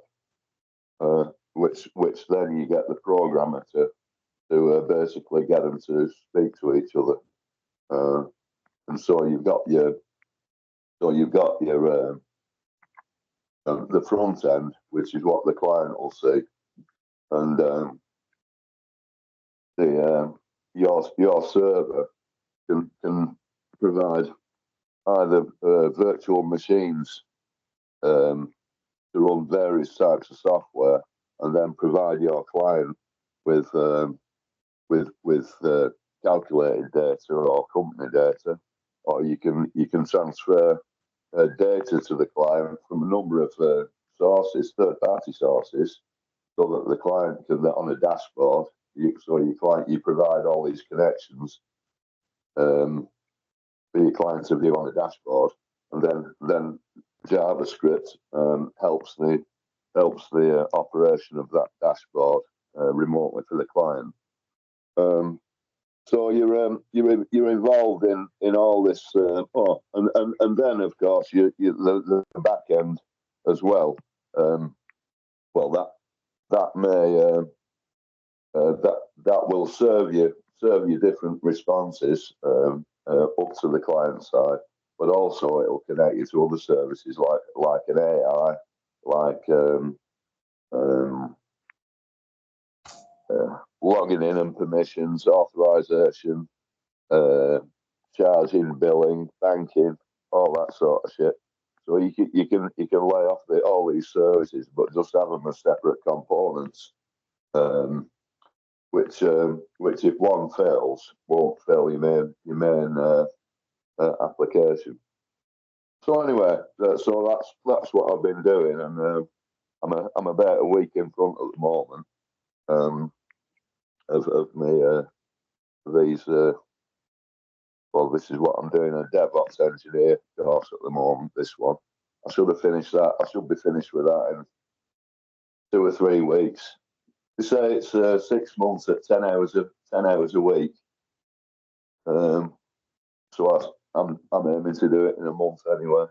which then you get the programmer to basically get them to speak to each other, and so you've got your the front end, which is what the client will see, and your server can provide either virtual machines to run various types of software, and then provide your client with calculated data or company data, or you can transfer data to the client from a number of sources, third-party sources, so that the client can, on a dashboard, you provide all these connections for your client to view on the dashboard, and then JavaScript helps the operation of that dashboard remotely for the client. So you're involved in all this. And then of course the back end as well. Well, that may that will serve you different responses up to the client side, but also it will connect you to other services like an AI, like logging in and permissions, authorization, charging, billing, banking, all that sort of shit. So you can lay off all these services, but just have them as separate components. Which if one fails, won't fail your main application. So anyway, so that's what I've been doing, and I'm about a week in front at the moment of me these. Well, this is what I'm doing, a DevOps engineer course at the moment. This one, I should have finished that. I should be finished with that in 2 or 3 weeks. They say it's 6 months at 10 hours a week. So I'm aiming to do it in a month anyway.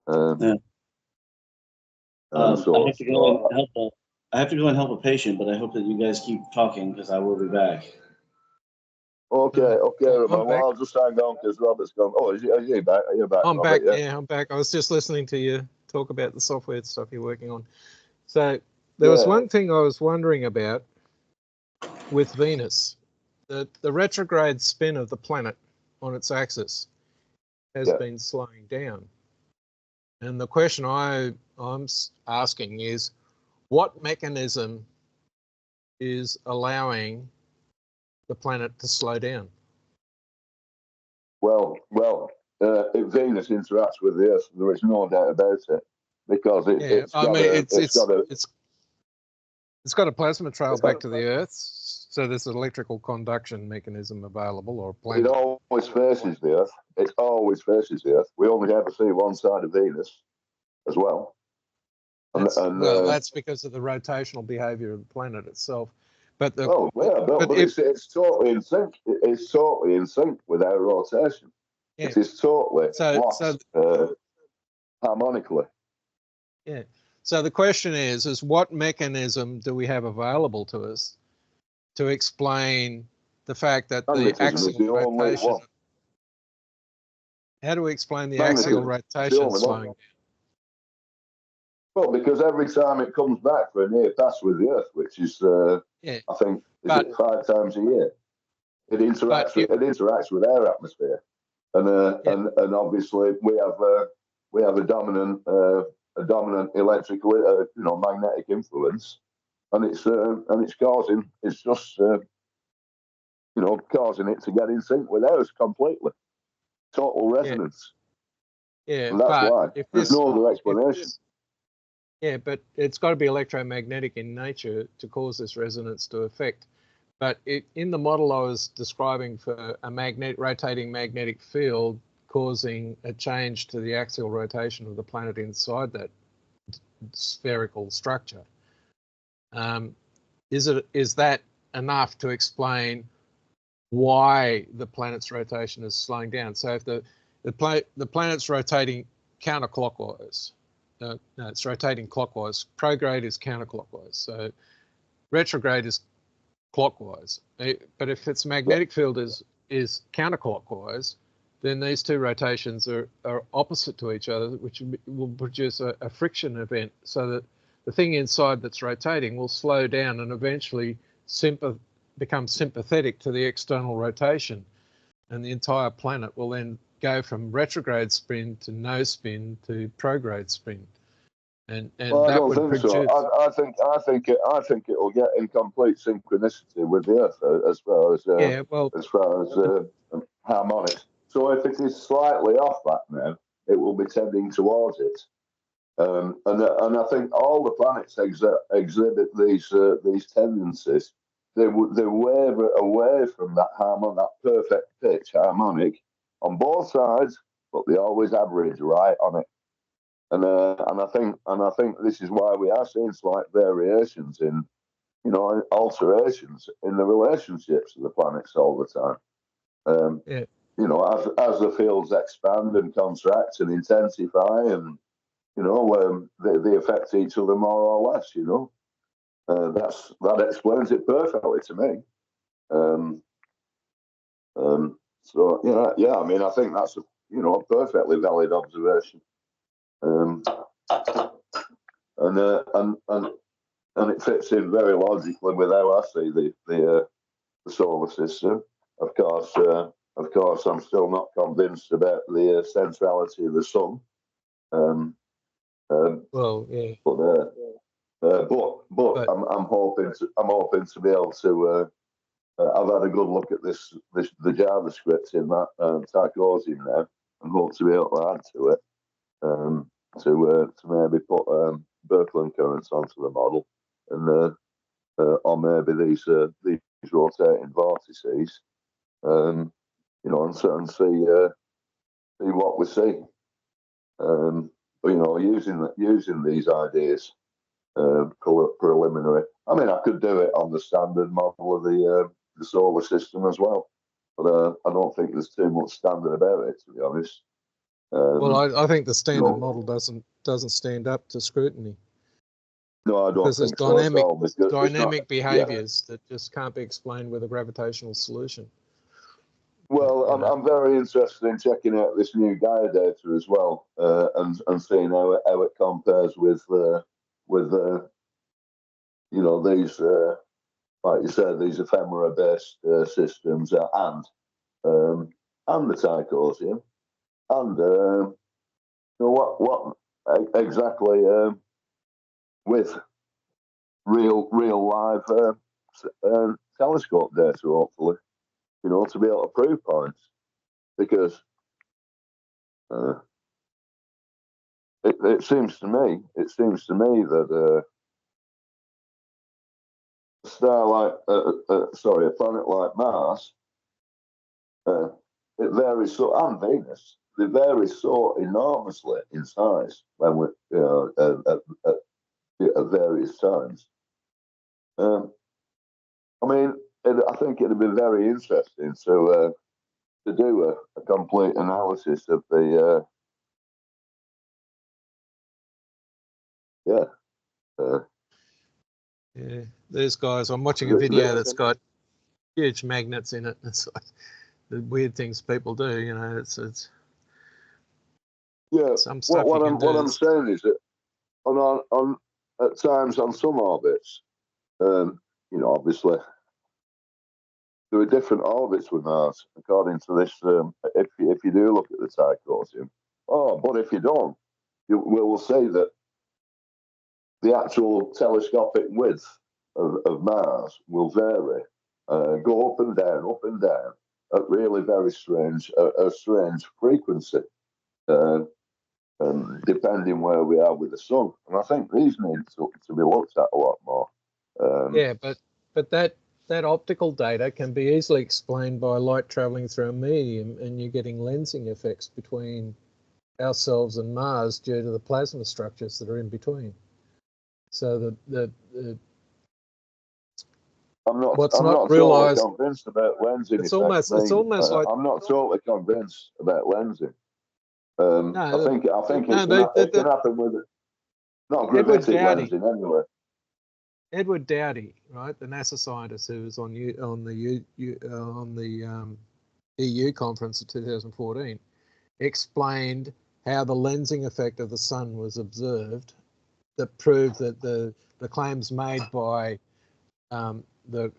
I have to go and help a patient, but I hope that you guys keep talking because I will be back. Okay, Ramon. I'm back. Well, I'll just hang on because Robert's gone. Oh, are you back? Are you back? I'm Robert, back. Yeah, I'm back. I was just listening to you talk about the software stuff you're working on. So there was one thing I was wondering about with Venus. The retrograde spin of the planet on its axis has been slowing down. And the question I'm asking is, what mechanism is allowing the planet to slow down? Well, if Venus interacts with the Earth, there is no doubt about it, because it's got a plasma trail back to the Earth, so there's an electrical conduction mechanism available, or a planet. It always faces the Earth. It always faces the Earth. We only ever see one side of Venus, as well. That's because of the rotational behavior of the planet itself. But it's totally in sync. It's totally in sync with our rotation. Yeah. It is totally harmonically. Yeah. So the question is what mechanism do we have available to us to explain the fact that the axial rotation? How do we explain the axial rotation slowing down? Well, because every time it comes back for a near pass with the Earth, which is, I think, it 5 times a year, it interacts with our atmosphere, and obviously we have a dominant electrical, magnetic influence, and it's causing it to get in sync with ours completely, total resonance. Yeah, and that's why there's no other explanation. Yeah, but it's got to be electromagnetic in nature to cause this resonance to affect. But in the model I was describing for a rotating magnetic field causing a change to the axial rotation of the planet inside that spherical structure, is that enough to explain why the planet's rotation is slowing down? So if the planet's rotating counterclockwise. No, it's rotating clockwise. Prograde is counterclockwise. So retrograde is clockwise. But if its magnetic field is counterclockwise, then these two rotations are opposite to each other, which will produce a friction event, so that the thing inside that's rotating will slow down and eventually become sympathetic to the external rotation. And the entire planet will then go from retrograde spin to no spin to prograde spin, and well, that I don't would think produce. So. I think it will get in complete synchronicity with the Earth as far as harmonics. So if it is slightly off that now, it will be tending towards it, and I think all the planets exhibit these tendencies. They waver away from that perfect pitch harmonic on both sides, but they always average right on it. And I think this is why we are seeing slight variations in, alterations in the relationships of the planets all the time. Yeah. As the fields expand and contract and intensify, and they affect each other more or less. That explains it perfectly to me. So I mean, I think that's a perfectly valid observation. And it fits in very logically with how I see the solar system. Of course, I'm still not convinced about the centrality of the sun. Well, yeah. But I'm hoping to be able to. I've had a good look at the JavaScript in that Tarkosium now, and hope to be able to add to it to maybe put Birkeland currents onto the model, and or maybe these rotating vortices, and see what we see. Using these ideas preliminary. I mean, I could do it on the standard model of the solar system as well, but I don't think there's too much standard about it, to be honest. Well, I think the standard model doesn't stand up to scrutiny. No, I don't because think there's so. dynamic behaviours that just can't be explained with a gravitational solution. Well, I'm very interested in checking out this new Gaia data as well, and seeing how it compares with these like you said, these ephemera-based systems, and the Tychosium, and what exactly with real live telescope data, hopefully, to be able to prove points, because it seems to me that a planet like Mars, it varies so, and Venus, they vary so enormously in size when we, at various times. I mean, I think it'd be very interesting to do a complete analysis of the yeah, there's guys. I'm watching a video that's got huge magnets in it. It's like the weird things people do. It's yeah. Some stuff What I'm is, saying is that on at times on some orbits, obviously there are different orbits with Mars according to this. If you do look at the Tychosium, but if you don't, we'll see that the actual telescopic width of Mars will vary, go up and down at really very strange frequency, depending where we are with the sun. And I think these need to be looked at a lot more. yeah, but that optical data can be easily explained by light traveling through a medium, and you're getting lensing effects between ourselves and Mars due to the plasma structures that are in between. So I'm not realised. Totally convinced about lensing. It's almost like I'm not totally convinced about lensing. I think it can happen with it. Not gravitic lensing anyway. Edward Dowdy, right, the NASA scientist who was on the EU conference of 2014, explained how the lensing effect of the sun was observed, that proved that the claims made by the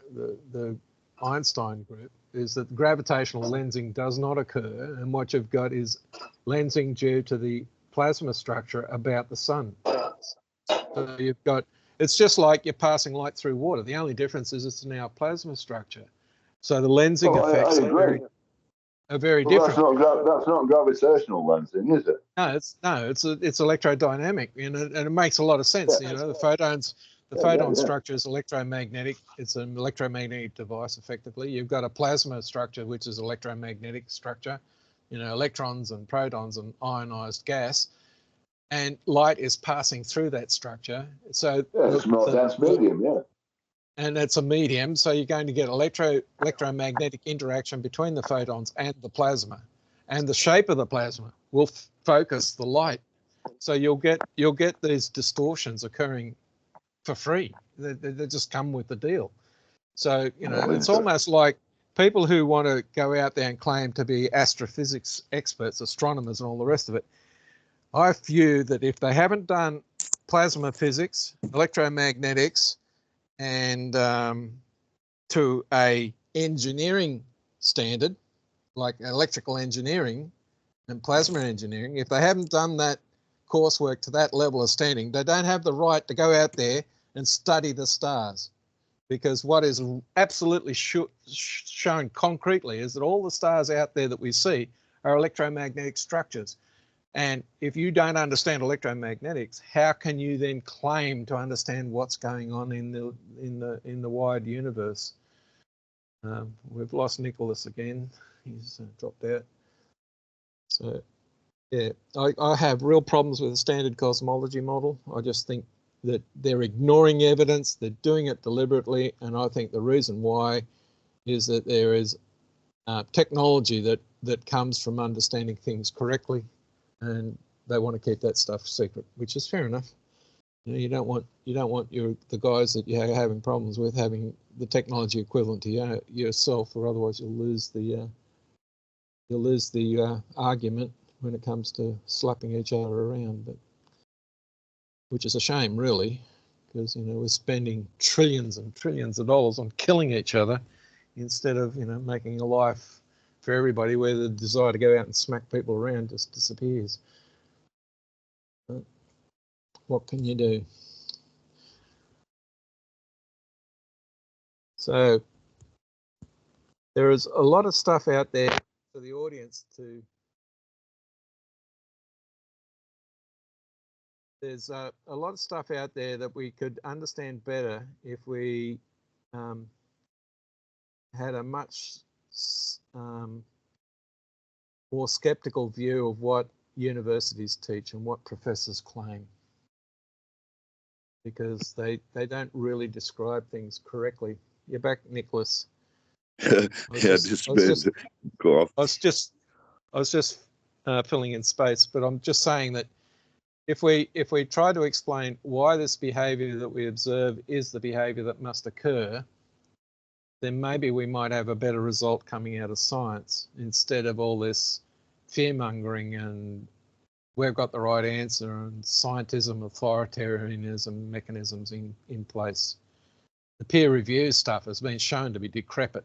Einstein group is that gravitational lensing does not occur, and what you've got is lensing due to the plasma structure about the sun. So you've got, it's just like you're passing light through water. The only difference is it's now a plasma structure. So the lensing effects are very different. That's not gravitational lensing, is it? No, it's electrodynamic, and it makes a lot of sense. The photon structure is electromagnetic. It's an electromagnetic device, effectively. You've got a plasma structure, which is electromagnetic structure, electrons and protons and ionized gas. and light is passing through that structure. So Yeah, it's more dense medium, yeah. And it's a medium, so you're going to get electromagnetic interaction between the photons and the plasma, and the shape of the plasma will focus the light. So you'll get these distortions occurring for free. They just come with the deal. So it's almost like people who want to go out there and claim to be astrophysics experts, astronomers, and all the rest of it. I view that if they haven't done plasma physics, electromagnetics, and to a engineering standard, like electrical engineering and plasma engineering, if they haven't done that coursework to that level of standing, they don't have the right to go out there and study the stars. Because what is absolutely shown concretely is that all the stars out there that we see are electromagnetic structures. And if you don't understand electromagnetics, how can you then claim to understand what's going on in the wide universe? We've lost Nicholas again. He's dropped out. So, yeah, I have real problems with the standard cosmology model. I just think that they're ignoring evidence, they're doing it deliberately, and I think the reason why is that there is technology that comes from understanding things correctly, and they want to keep that stuff secret, which is fair enough. You don't want the guys that you're having problems with having the technology equivalent to yourself, or otherwise you'll lose the argument when it comes to slapping each other around. But which is a shame, really, because we're spending trillions and trillions of dollars on killing each other instead of making a life for everybody where the desire to go out and smack people around just disappears. But what can you do? So there is a lot of stuff out there for the audience to. There's a lot of stuff out there that we could understand better if we had a much more skeptical view of what universities teach and what professors claim, because they don't really describe things correctly. You're back, Nicholas. I was just filling in space, but I'm just saying that if we try to explain why this behavior that we observe is the behavior that must occur, then maybe we might have a better result coming out of science instead of all this fear-mongering and we've got the right answer and scientism, authoritarianism mechanisms in place. The peer review stuff has been shown to be decrepit.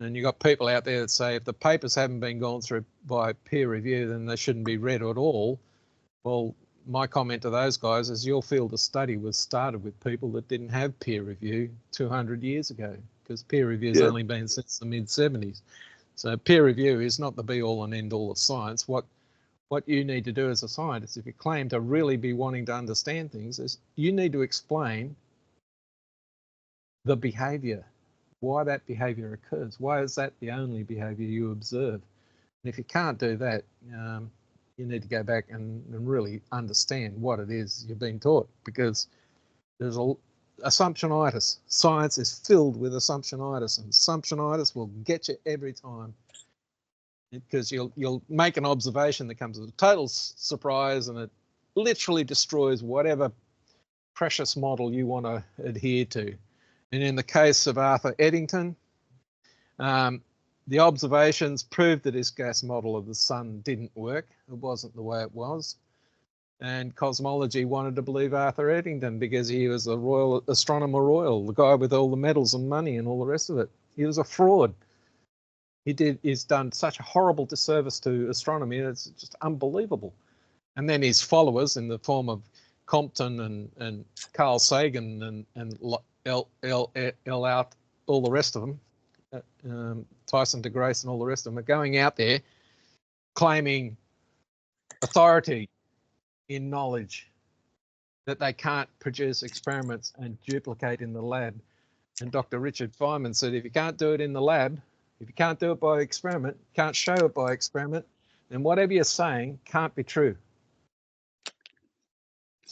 And you've got people out there that say if the papers haven't been gone through by peer review, then they shouldn't be read at all. Well, my comment to those guys is your field of study was started with people that didn't have peer review 200 years ago, because peer review has only been since the mid-70s. So peer review is not the be-all and end-all of science. What you need to do as a scientist, if you claim to really be wanting to understand things, is you need to explain the behavior, why that behavior occurs. Why is that the only behavior you observe? And if you can't do that, you need to go back and really understand what it is you're being taught, because there's assumptionitis. Science is filled with assumptionitis, and assumptionitis will get you every time, because you'll make an observation that comes as a total surprise, and it literally destroys whatever precious model you want to adhere to. And in the case of Arthur Eddington, the observations proved that his gas model of the sun didn't work. It wasn't the way it was. And cosmology wanted to believe Arthur Eddington because he was a Royal Astronomer Royal, the guy with all the medals and money and all the rest of it. He was a fraud. He's done such a horrible disservice to astronomy. It's just unbelievable. And then his followers in the form of Compton and Carl Sagan and all the rest of them, Tyson DeGrasse and all the rest of them, are going out there claiming authority in knowledge that they can't produce experiments and duplicate in the lab. And Dr. Richard Feynman said, if you can't do it in the lab, if you can't do it by experiment, can't show it by experiment, then whatever you're saying can't be true.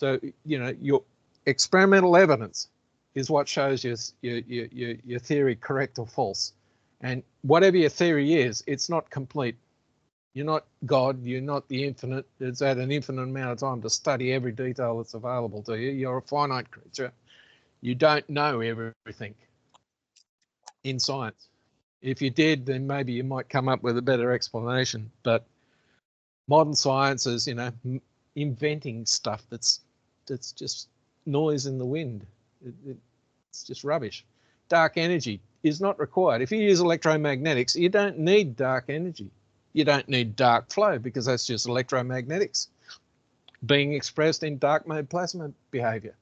So, you know, your experimental evidence is what shows your theory correct or false. And whatever your theory is, it's not complete. You're not God, you're not the infinite. It's had an infinite amount of time to study every detail that's available to you. You're a finite creature. You don't know everything in science. If you did, then maybe you might come up with a better explanation. But modern science is, you know, inventing stuff that's just noise in the wind. It's just rubbish. Dark energy is not required. If you use electromagnetics, you don't need dark energy. You don't need dark flow because that's just electromagnetics being expressed in dark mode plasma behavior.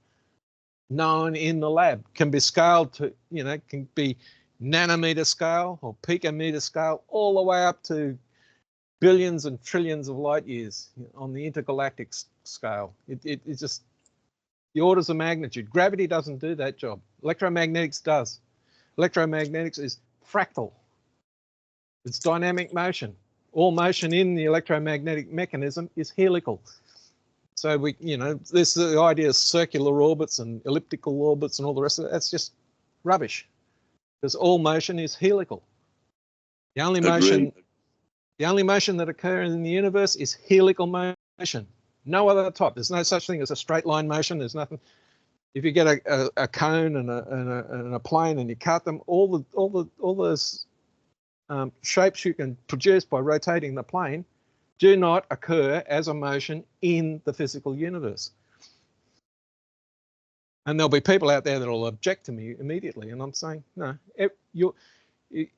Known in the lab, can be scaled to, you know, can be nanometer scale or picometer scale, all the way up to billions and trillions of light years on the intergalactic scale. It's just the orders of magnitude. Gravity doesn't do that job. Electromagnetics does. Electromagnetics is fractal. It's dynamic motion. All motion in the electromagnetic mechanism is helical. So we, you know, this the idea of circular orbits and elliptical orbits and all the rest of it. That's just rubbish, because all motion is helical. The only motion that occurs in the universe is helical motion. No other type. There's no such thing as a straight line motion. There's nothing. If you get a cone and a plane and you cut them, all those shapes you can produce by rotating the plane do not occur as a motion in the physical universe. And there'll be people out there that will object to me immediately, and I'm saying, no,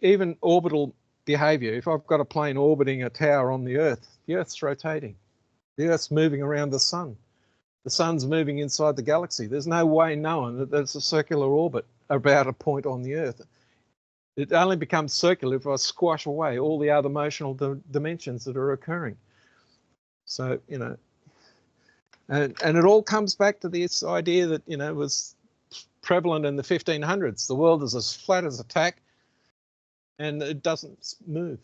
even orbital behavior, if I've got a plane orbiting a tower on the Earth's rotating. The Earth's moving around the sun. The sun's moving inside the galaxy. There's no way knowing that there's a circular orbit about a point on the Earth. It only becomes circular if I squash away all the other motional dimensions that are occurring. So, you know, and it all comes back to this idea that, you know, was prevalent in the 1500s. The world is as flat as a tack and it doesn't move.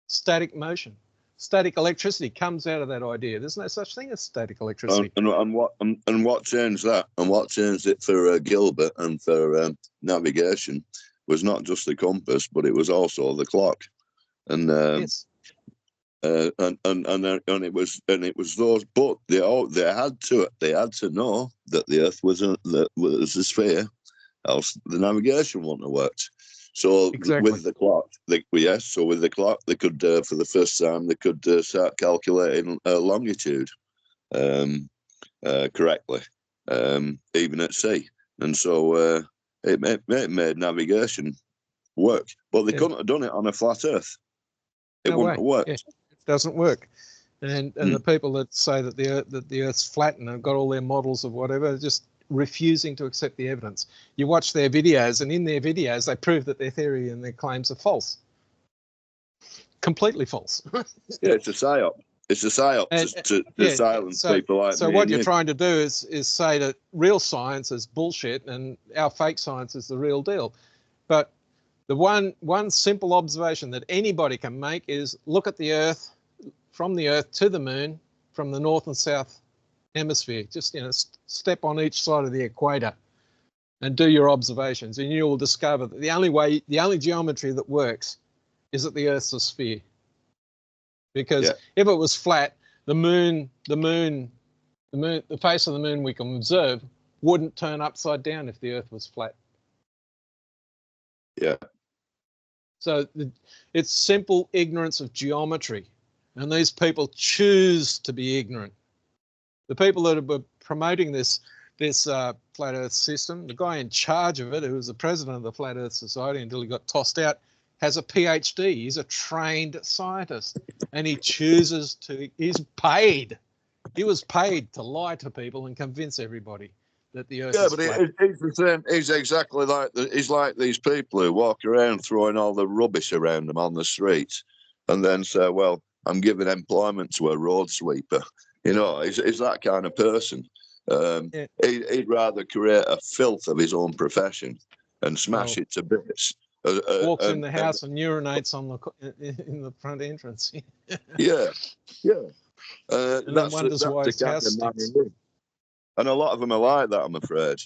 Static motion. Static electricity comes out of that idea. There's no such thing as static electricity. And what changed that? And what changed it for Gilbert and for navigation was not just the compass, but it was also the clock. And Yes. And it was those. But they had to know that the Earth was a sphere, else the navigation wouldn't have worked. So Exactly. with the clock, so with the clock, they could, for the first time, they could start calculating longitude correctly, even at sea. And so it made navigation work. But they couldn't have done it on a flat Earth. It wouldn't have worked. Yeah, it doesn't work. And the people that say that the Earth's flat and have got all their models of whatever, just refusing to accept the evidence. You watch their videos, and in their videos, they prove that their theory and their claims are false. Completely false. Yeah, it's a psyop. It's a psyop to silence people like me. So what you're trying to do is say that real science is bullshit and our fake science is the real deal. But the one simple observation that anybody can make is look at the Earth, from the Earth to the moon, from the north and south hemisphere. Just, you know, step on each side of the equator and do your observations, and you will discover that the only geometry that works is that the Earth's a sphere. Because if it was flat, the face of the moon we can observe wouldn't turn upside down if the Earth was flat. Yeah. So it's simple ignorance of geometry, and these people choose to be ignorant. The people that are promoting this flat Earth system, the guy in charge of it, who was the president of the Flat Earth Society until he got tossed out, has a PhD. He's a trained scientist, and he chooses to. He's paid. He was paid to lie to people and convince everybody that the Earth is flat. He's the same. He's exactly like he's like these people who walk around throwing all the rubbish around them on the streets, and then say, "Well, I'm giving employment to a road sweeper." You know, he's that kind of person. He'd rather create a filth of his own profession and smash it to bits. Walks in the house and urinates in the front entrance. Yeah. And then wonders why his house stinks. and a lot of them are like that, I'm afraid.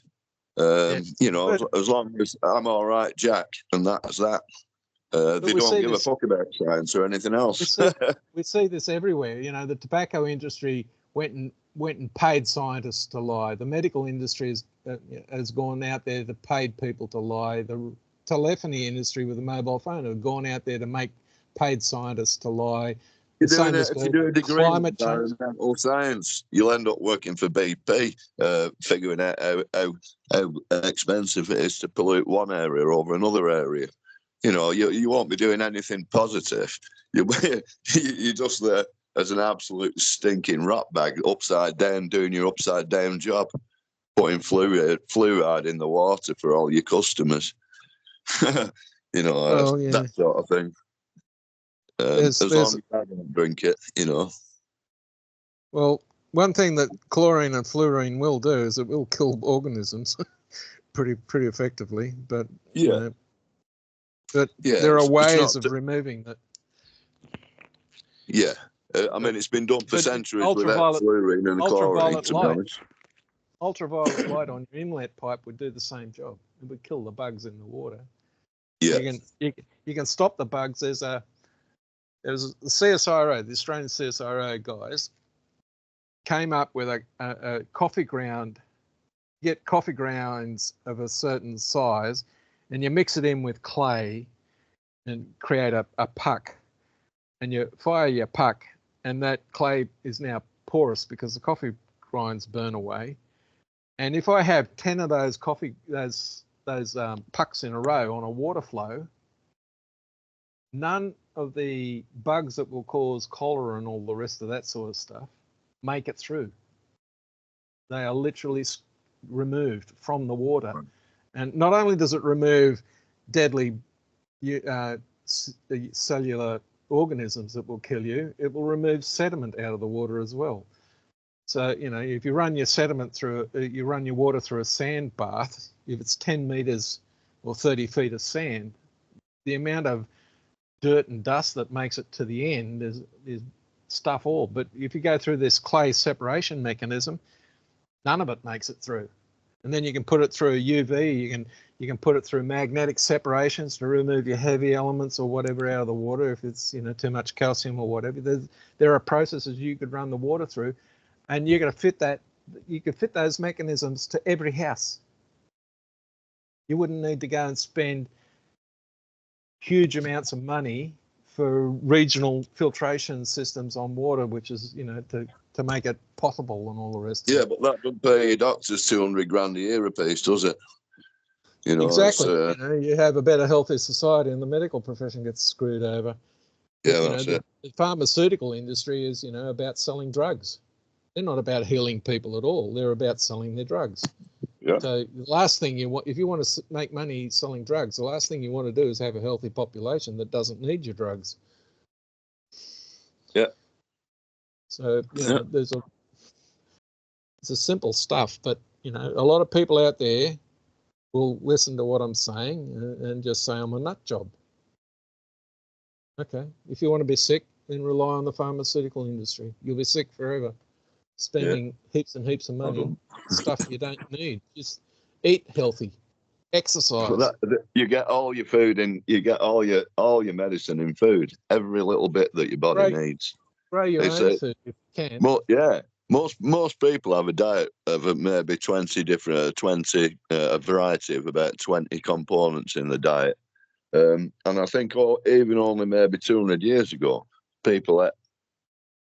You know, as long as I'm all right, Jack, and that's that. They don't give a fuck about science or anything else. We see this everywhere. You know, the tobacco industry went and paid scientists to lie. The medical industry has gone out there to paid people to lie. The telephony industry with the mobile phone have gone out there to make paid scientists to lie. If you do a degree in environmental science, you'll end up working for BP, figuring out how expensive it is to pollute one area over another area. You know, you won't be doing anything positive. You're just there as an absolute stinking rat bag, upside down, doing your upside down job, putting fluoride in the water for all your customers. You know, that sort of thing. As long as I don't drink it, you know. Well, one thing that chlorine and fluorine will do is it will kill organisms pretty effectively. But yeah, there are ways of removing that. Yeah, I mean it's been done for centuries without fluorine and chlorine. To be honest, ultraviolet light on your inlet pipe would do the same job. It would kill the bugs in the water. Yeah, you can stop the bugs. There was the CSIRO, the Australian CSIRO guys, came up with a coffee ground. Get coffee grounds of a certain size, and you mix it in with clay and create a puck. And you fire your puck, and that clay is now porous because the coffee grinds burn away. And if I have 10 of those pucks in a row on a water flow, none of the bugs that will cause cholera and all the rest of that sort of stuff make it through. They are literally removed from the water. And not only does it remove deadly cellular organisms that will kill you, it will remove sediment out of the water as well. So, you know, if you run your water through a sand bath, if it's 10 meters or 30 feet of sand, the amount of dirt and dust that makes it to the end is stuff all. But if you go through this clay separation mechanism, none of it makes it through. And then you can put it through UV, you can put it through magnetic separations to remove your heavy elements or whatever out of the water if it's, you know, too much calcium or whatever. There are processes you could run the water through, and you're going to fit that. You could fit those mechanisms to every house. You wouldn't need to go and spend huge amounts of money for regional filtration systems on water, which is, you know, to make it potable and all the rest. Yeah, but that doesn't pay your doctors 200 grand a year apiece, does it? You know, exactly. You know, you have a better, healthy society, and the medical profession gets screwed over. Yeah, that's it. The pharmaceutical industry is, you know, about selling drugs. They're not about healing people at all. They're about selling their drugs. Yeah. So the last thing you want, if you want to make money selling drugs, the last thing you want to do is have a healthy population that doesn't need your drugs. Yeah. So, you know, it's a simple stuff, but, you know, a lot of people out there will listen to what I'm saying and just say I'm a nut job. Okay. If you want to be sick, then rely on the pharmaceutical industry. You'll be sick forever, spending heaps and heaps of money on stuff you don't need. Just eat healthy, exercise. But you get all your food in, you get all your medicine in food, every little bit that your body needs. Grow your own food if you can. Well, yeah. Most people have a diet of maybe 20 different, a variety of about 20 components in the diet. And I think even only maybe 200 years ago, people ate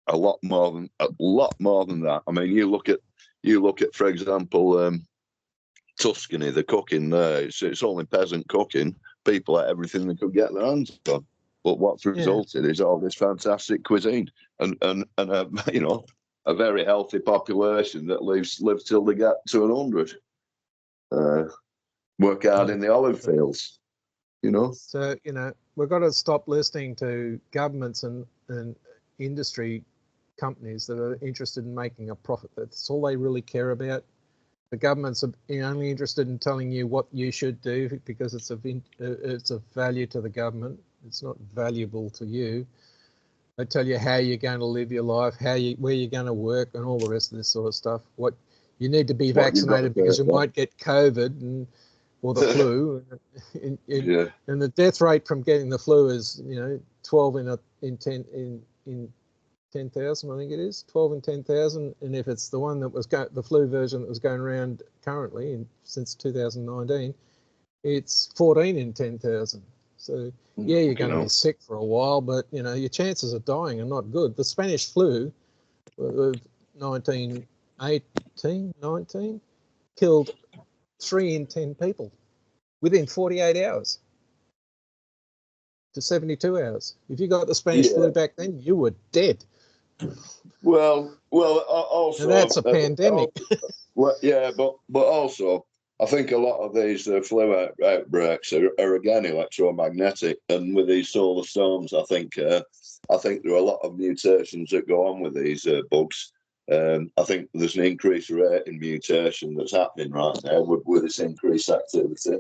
a lot more than that. I mean, you look at, for example, Tuscany, the cooking there. It's only peasant cooking. People ate everything they could get their hands on. But what's resulted is all this fantastic cuisine and you know, a very healthy population that lives till they get to 100. Work hard in the olive fields, you know. So, you know, we've got to stop listening to governments and industry companies that are interested in making a profit. That's all they really care about. The governments are only interested in telling you what you should do because it's of value to the government. It's not valuable to you. They tell you how you're going to live your life, where you're going to work, and all the rest of this sort of stuff. What You need to be What you've got vaccinated to because you do. might get COVID or the flu. Yeah. And the death rate from getting the flu is, 12 in 10,000, I think it is, 12 in 10,000. And if it's the one that was the flu version that was going around currently since 2019, it's 14 in 10,000. So yeah, you're going to be sick for a while, but your chances of dying are not good. The Spanish flu of 19 killed 3 in 10 people within 48 hours to 72 hours. If you got the Spanish flu back then, you were dead. Well, also, and that's a pandemic. Well, yeah, but also, I think a lot of these flu outbreaks are again electromagnetic, and with these solar storms, I think there are a lot of mutations that go on with these bugs. I think there's an increased rate in mutation that's happening right now with this increased activity.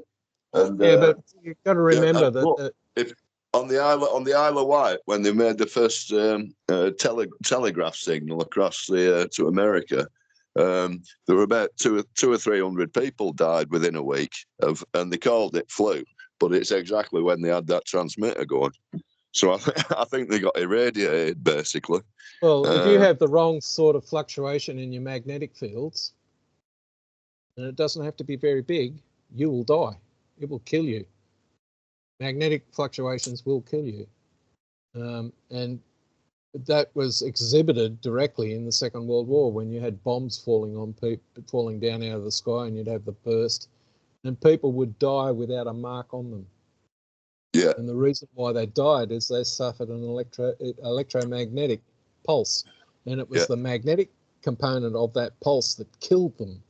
And but you've got to remember that if on the Isle of Wight, when they made the first telegraph signal across to America, there were about 200 or 300 people died within a week and they called it flu, but it's exactly when they had that transmitter going. So I think they got irradiated basically. Well, if you have the wrong sort of fluctuation in your magnetic fields, and it doesn't have to be very big, you will die. It will kill you. Magnetic fluctuations will kill you. And that was exhibited directly in the Second World War when you had bombs falling on people, falling down out of the sky, and you'd have the burst, and people would die without a mark on them. Yeah. And the reason why they died is they suffered an electromagnetic pulse, and it was the magnetic component of that pulse that killed them.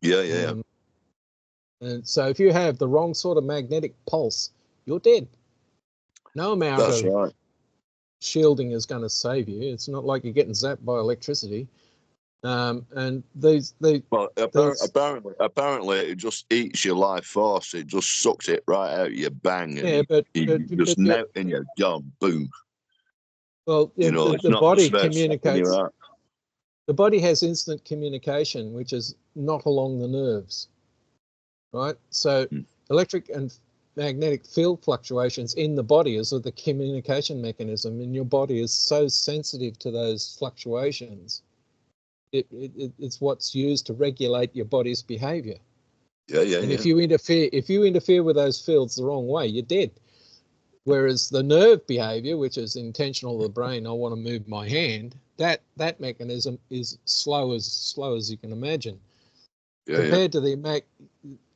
Yeah. And so if you have the wrong sort of magnetic pulse, you're dead. No amount of shielding is going to save you. It's not like you're getting zapped by electricity. And apparently it just eats your life force. It just sucks it right out your bang. And but just now and you're gone. Boom. Well, the body communicates. The body has instant communication, which is not along the nerves, right? So electric and magnetic field fluctuations in the body is the communication mechanism, and your body is so sensitive to those fluctuations. It's what's used to regulate your body's behavior. And if you interfere with those fields the wrong way, you're dead. Whereas the nerve behavior, which is intentional of the brain, I want to move my hand, that mechanism is slow as you can imagine. Compared to the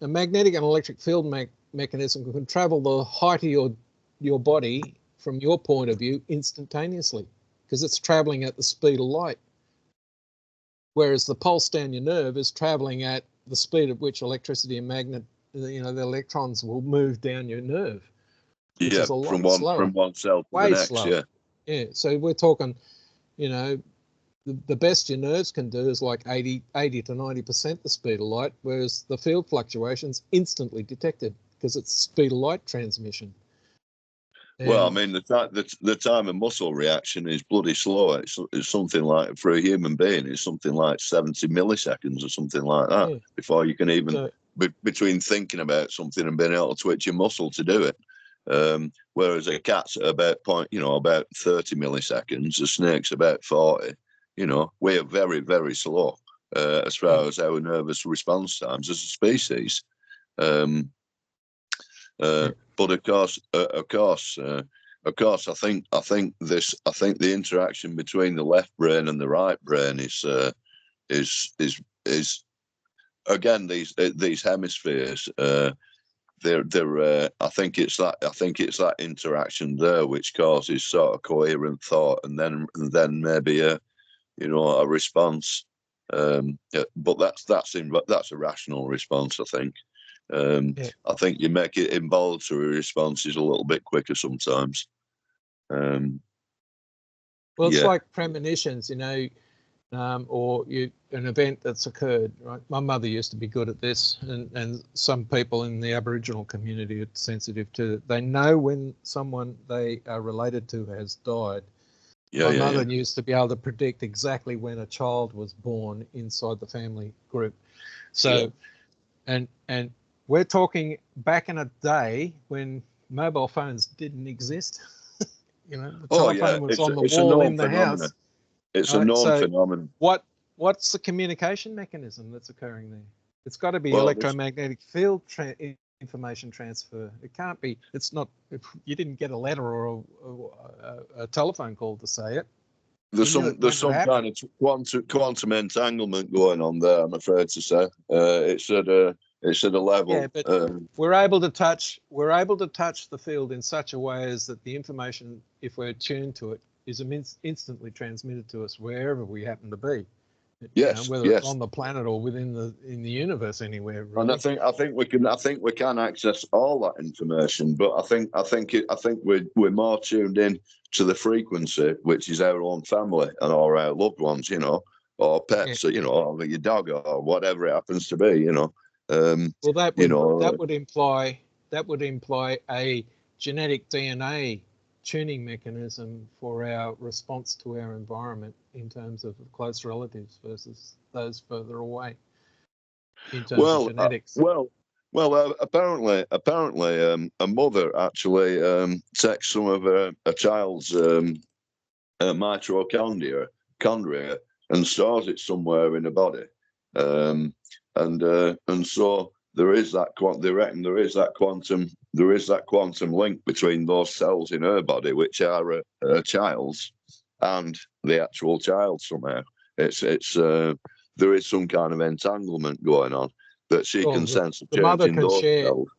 magnetic and electric field mechanism can travel the height of your body from your point of view instantaneously, because it's traveling at the speed of light. Whereas the pulse down your nerve is traveling at the speed at which electricity and the electrons will move down your nerve. Which is a lot from one cell to way the next. slower. Yeah. So we're talking, the best your nerves can do is like 80 to 90% the speed of light, whereas the field fluctuations instantly detected because it's speed of light transmission. Well, I mean, the time of muscle reaction is bloody slow. It's something like, for a human being, it's something like 70 milliseconds or something like that before you can even, between thinking about something and being able to twitch your muscle to do it. Whereas a cat's at about about 30 milliseconds, a snake's about 40. We're very, very slow as far as our nervous response times as a species. But of course, I think the interaction between the left brain and the right brain is again these hemispheres. I think it's that interaction there which causes sort of coherent thought, and then maybe a response. But that's a rational response, I think. I think you make it involuntary responses a little bit quicker sometimes. It's like premonitions, or an event that's occurred, right? My mother used to be good at this, and some people in the Aboriginal community are sensitive to it. They know when someone they are related to has died, Yeah, My yeah, mother yeah. used to be able to predict exactly when a child was born inside the family group. So, and we're talking back in a day when mobile phones didn't exist. You know, the Oh, yeah. telephone was on the It's a wall known in the phenomenon. house. It's a Right, known so phenomenon. what's the communication mechanism that's occurring there? It's got to be Well, electromagnetic field information transfer. It can't be. It's not. If you didn't get a letter or a telephone call to say it. there's You knew it some there's when it some kind of quantum entanglement going on there. I'm afraid to say. It's at a level. Yeah, but we're able to touch the field in such a way as that the information, if we're tuned to it, is instantly transmitted to us wherever we happen to be. Yes, whether yes. it's on the planet or within the universe anywhere. Really. And I think we can access all that information, but I think we're more tuned in to the frequency, which is our own family and our loved ones, or pets, or your dog or whatever it happens to be, Well, that would imply a genetic DNA tuning mechanism for our response to our environment in terms of close relatives versus those further away. In terms of genetics. Apparently, a mother actually takes some of a child's mitochondria and stores it somewhere in the body, and so there is that they reckon there is that quantum link between those cells in her body, which are her child's, and the actual child somehow. There is some kind of entanglement going on that she can sense a change in those cells.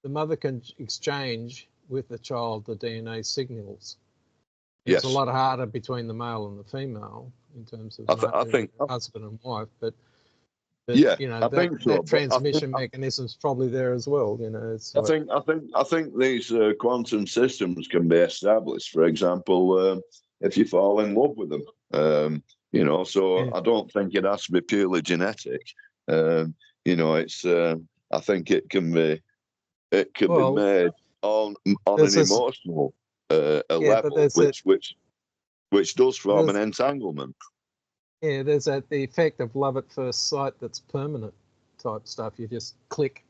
The mother can exchange with the child the DNA signals. It's a lot harder between the male and the female in terms of husband and wife, but yeah, that transmission mechanism is probably there as well. I think these quantum systems can be established. For example, if you fall in love with them, I don't think it has to be purely genetic. It's I think it can be made on an emotional level, which does form an entanglement. Yeah, there's the effect of love at first sight that's permanent type stuff. You just click.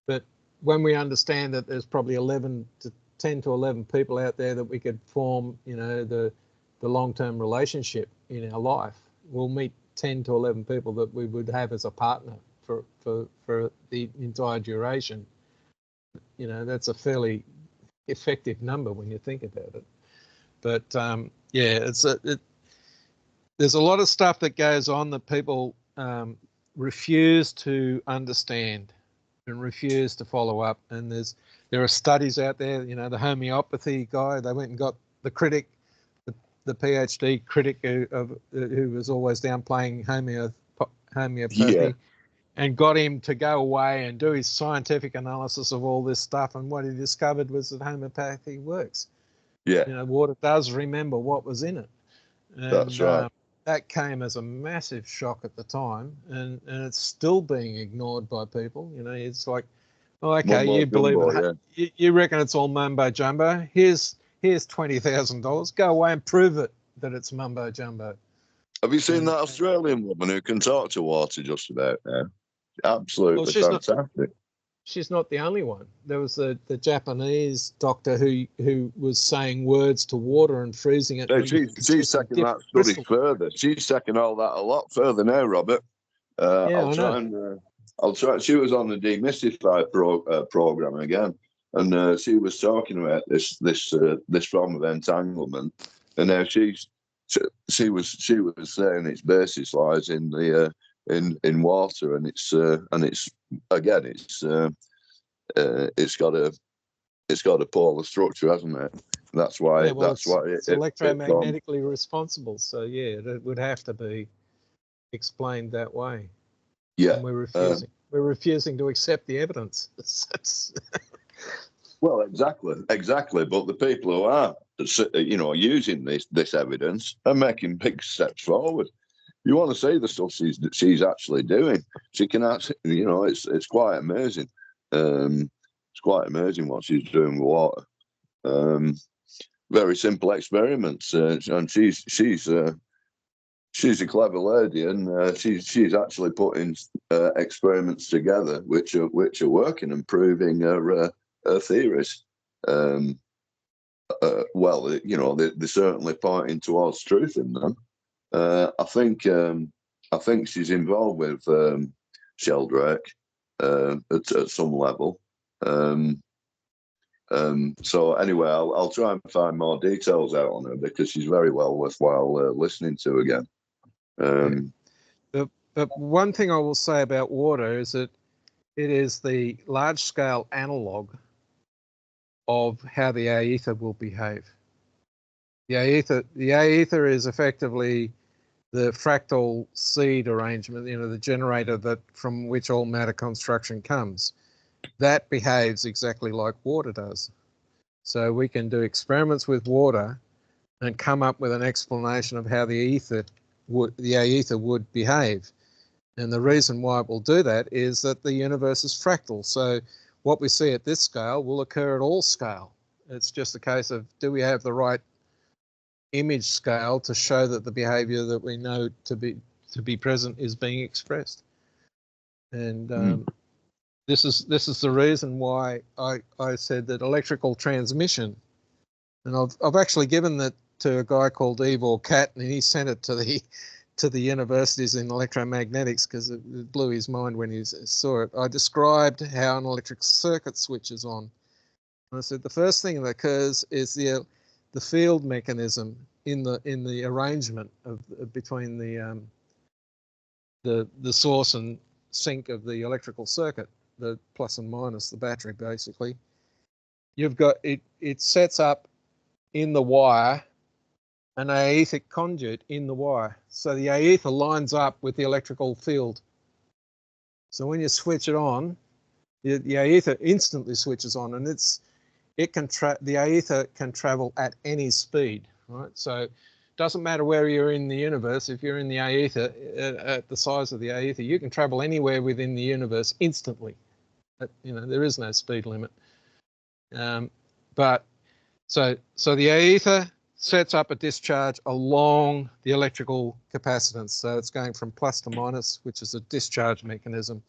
But when we understand that there's probably 10 to 11 people out there that we could form, the long-term relationship in our life, we'll meet 10 to 11 people that we would have as a partner for the entire duration. That's a fairly effective number when you think about it. But there's a lot of stuff that goes on that people refuse to understand and refuse to follow up. And there are studies out there, the homeopathy guy, they went and got the critic, the PhD critic who was always downplaying homeopathy, and got him to go away and do his scientific analysis of all this stuff. And what he discovered was that homeopathy works. Yeah. Water does remember what was in it. And, that's right. That came as a massive shock at the time, and it's still being ignored by people. It's like, oh, okay, mumbo you believe jumbo, it. You reckon it's all mumbo jumbo. Here's $20,000. Go away and prove it that it's mumbo jumbo. Have you seen that Australian woman who can talk to water just about now? Absolutely fantastic. She's not the only one. There was the Japanese doctor who was saying words to water and freezing it. She's taking that study further. She's taking all that a lot further now, Robert. I'll try. She was on the Demystify program again, and she was talking about this form of entanglement, and now she was saying its basis lies in the in water, and it's got a polar structure, hasn't it? That's why it's electromagnetically responsible. So it would have to be explained that way. Yeah, and we're refusing to accept the evidence. Well, exactly. But the people who are, using this evidence are making big steps forward. You want to see the stuff she's actually doing. She can actually, it's quite amazing. It's quite amazing what she's doing with water. very simple experiments, and she's a clever lady, and she's actually putting experiments together which are working and proving her theories. Well, they're certainly pointing towards truth in them. I think she's involved with Sheldrake at some level. So anyway, I'll try and find more details out on her, because she's very well worthwhile listening to again. But one thing I will say about water is that it is the large-scale analog of how the aether will behave. The aether is effectively the fractal seed arrangement, the generator from which all matter construction comes. That behaves exactly like water does. So we can do experiments with water and come up with an explanation of how the aether would behave. And the reason why it will do that is that the universe is fractal. So what we see at this scale will occur at all scale. It's just a case of, do we have the right image scale to show that the behavior that we know to be present is being expressed? And this is the reason why I said that electrical transmission, and I've actually given that to a guy called Ivor Cat, and he sent it to the universities in electromagnetics because it blew his mind when he saw it. I described how an electric circuit switches on. And I said the first thing that occurs is the field mechanism in the arrangement between the source and sink of the electrical circuit, the plus and minus, the battery basically. You've got it sets up in the wire an aethic conduit in the wire. So the aether lines up with the electrical field. So when you switch it on, the aether instantly switches on, and the aether can travel at any speed, right? So it doesn't matter where you're in the universe. If you're in the aether, at the size of the aether, you can travel anywhere within the universe instantly. There is no speed limit. But so the aether sets up a discharge along the electrical capacitance. So it's going from plus to minus, which is a discharge mechanism.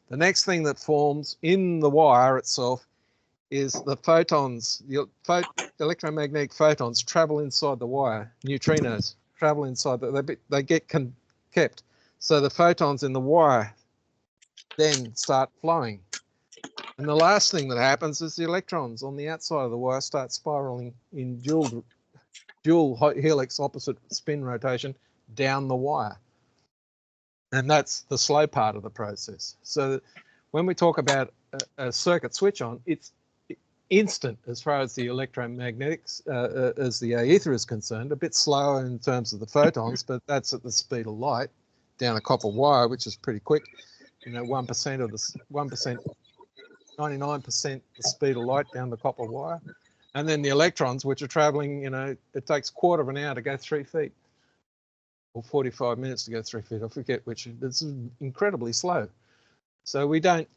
The next thing that forms in the wire itself is the photons. The electromagnetic photons travel inside the wire. Neutrinos travel inside. They get kept. So the photons in the wire then start flowing. And the last thing that happens is the electrons on the outside of the wire start spiraling in dual helix opposite spin rotation down the wire. And that's the slow part of the process. So when we talk about a circuit switch on, it's instant as far as the electromagnetics, as the aether is concerned, a bit slower in terms of the photons, but that's at the speed of light down a copper wire, which is pretty quick. 1% of the 1%, 99% the speed of light down the copper wire. And then the electrons, which are traveling, it takes a quarter of an hour to go 3 feet, or 45 minutes to go 3 feet. I forget which. It's incredibly slow. So we don't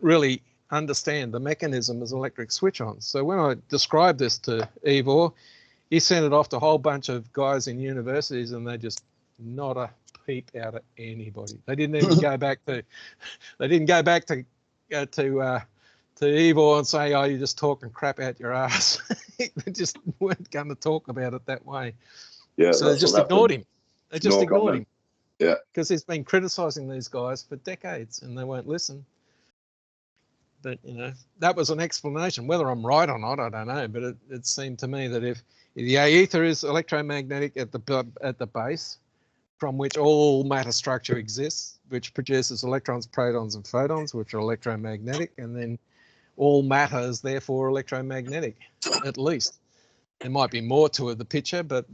really understand the mechanism as electric switch-ons. So when I described this to Ivor, he sent it off to a whole bunch of guys in universities, and they just not a peep out of anybody. They didn't even go back to. They didn't go back to Ivor and say, "Oh, you're just talking crap out your ass." They just weren't going to talk about it that way. Yeah. So they just ignored him. They just ignored him. Yeah. Because he's been criticising these guys for decades, and they won't listen. But that was an explanation. Whether I'm right or not, I don't know. But it seemed to me that if the aether is electromagnetic at the base, from which all matter structure exists, which produces electrons, protons, and photons, which are electromagnetic, and then all matter is therefore electromagnetic, at least. There might be more to the picture, but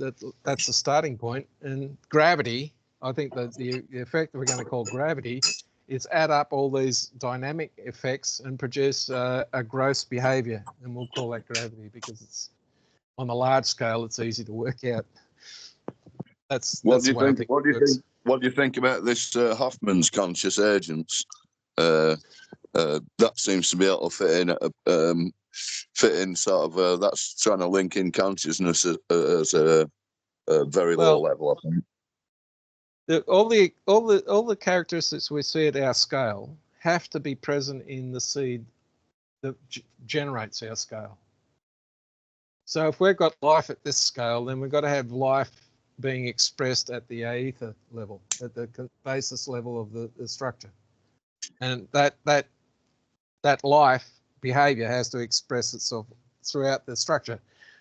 that's the starting point. And gravity, I think that the effect that we're going to call gravity is add up all these dynamic effects and produce a gross behavior, and we'll call that gravity because it's on the large scale. It's easy to work out. That's what do the you way think? I think. What do you think about this Hoffman's conscious agents? That seems to be able to fit in fit in sort of that's trying to link in consciousness as a very low level, I think. All the characteristics we see at our scale have to be present in the seed that generates our scale. So if we've got life at this scale, then we've got to have life being expressed at the aether level, at the basis level of the structure, and that life behavior has to express itself throughout the structure.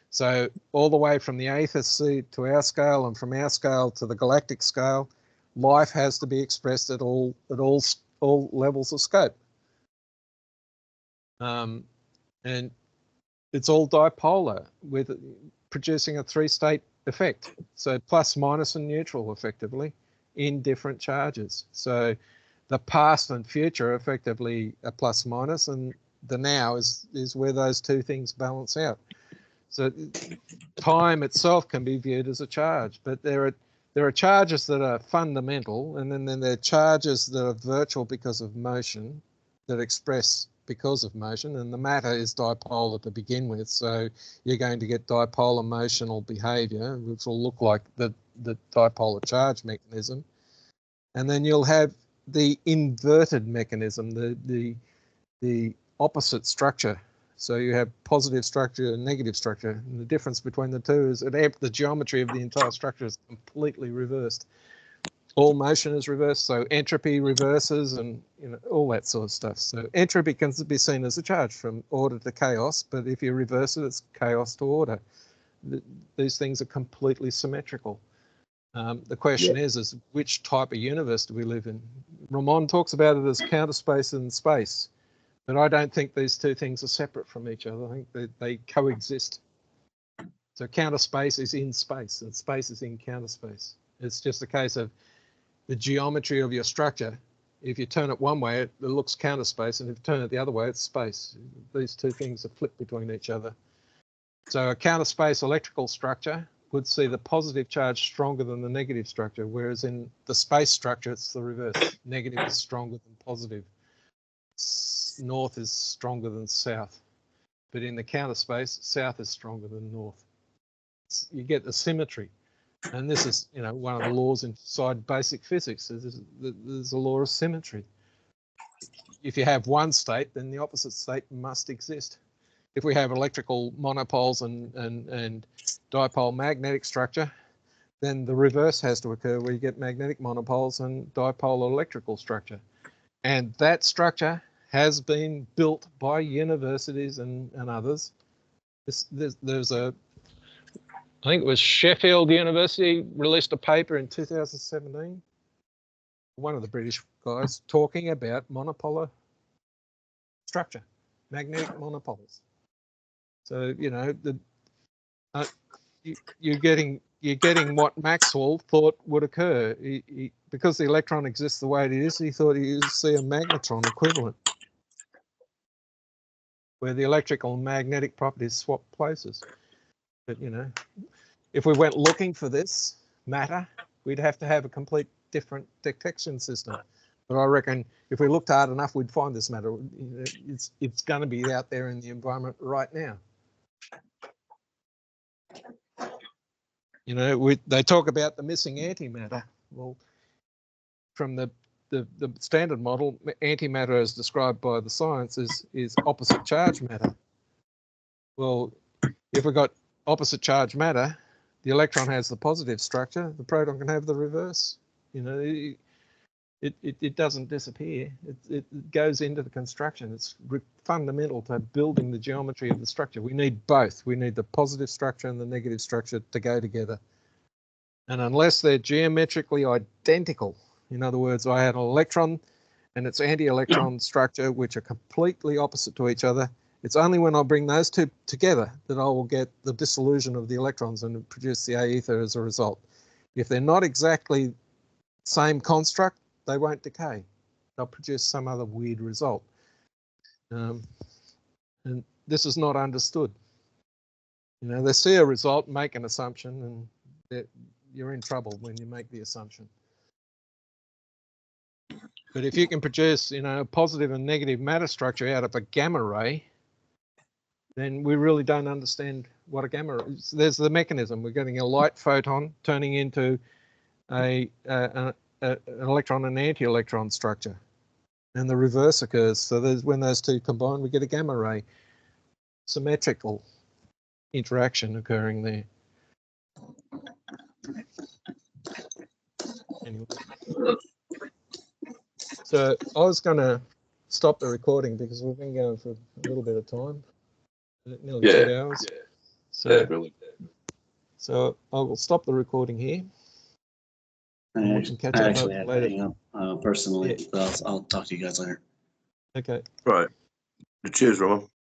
So all the way from the aether seed to our scale, and from our scale to the galactic scale, life has to be expressed at all levels of scope. And it's all dipolar, with producing a three-state effect. So plus, minus, and neutral, effectively, in different charges. So the past and future are effectively a plus minus, and the now is where those two things balance out. So time itself can be viewed as a charge, but there are charges that are fundamental, and then there are charges that are virtual because of motion, that express because of motion, and the matter is dipolar to begin with. So you're going to get dipolar motional behavior, which will look like the dipolar charge mechanism. And then you'll have the inverted mechanism, the opposite structure. So you have positive structure and negative structure. And the difference between the two is that the geometry of the entire structure is completely reversed. All motion is reversed, so entropy reverses, and all that sort of stuff. So entropy can be seen as a charge from order to chaos, but if you reverse it, it's chaos to order. These things are completely symmetrical. The question is which type of universe do we live in? Ramon talks about it as counter space and space, but I don't think these two things are separate from each other. I think they coexist. So counter space is in space, and space is in counter space. It's just a case of the geometry of your structure. If you turn it one way, it looks counter space, and if you turn it the other way, it's space. These two things are flipped between each other. So a counter space electrical structure would see the positive charge stronger than the negative structure, whereas in the space structure, it's the reverse. Negative is stronger than positive. North is stronger than south. But in the counter space, south is stronger than north. You get the symmetry. And this is, one of the laws inside basic physics. There's a law of symmetry. If you have one state, then the opposite state must exist. If we have electrical monopoles and dipole magnetic structure, then the reverse has to occur, where you get magnetic monopoles and dipole electrical structure. And that structure has been built by universities and others. I think it was Sheffield University released a paper in 2017, one of the British guys, talking about monopolar structure, magnetic monopoles. So you're getting what Maxwell thought would occur. Because the electron exists the way it is, he thought you'd see a magnetron equivalent, where the electrical and magnetic properties swap places. But if we went looking for this matter, we'd have to have a complete different detection system. But I reckon if we looked hard enough, we'd find this matter. It's going to be out there in the environment right now. They talk about the missing antimatter. Well, from the standard model, antimatter as described by the science is opposite charge matter. Well, if we've got opposite charge matter, the electron has the positive structure, the proton can have the reverse. It doesn't disappear. It goes into the construction. It's fundamental to building the geometry of the structure. We need both. We need the positive structure and the negative structure to go together. And unless they're geometrically identical, in other words, I had an electron and its anti-electron structure, which are completely opposite to each other, it's only when I bring those two together that I will get the dissolution of the electrons and produce the aether as a result. If they're not exactly same construct, they won't decay. They'll produce some other weird result. And this is not understood. They see a result, make an assumption, and you're in trouble when you make the assumption. But if you can produce, a positive and negative matter structure out of a gamma ray, then we really don't understand what a gamma is. There's the mechanism. We're getting a light photon turning into an electron and anti-electron structure, and the reverse occurs. So when those two combine, we get a gamma ray. Symmetrical interaction occurring there. Anyway. So I was going to stop the recording because we've been going for a little bit of time, nearly 2 hours. So, brilliant. So I will stop the recording here. I We can catch up actually have to later. hang up personally. Yeah. But I'll talk to you guys later. Okay. Right. Cheers, Ramon.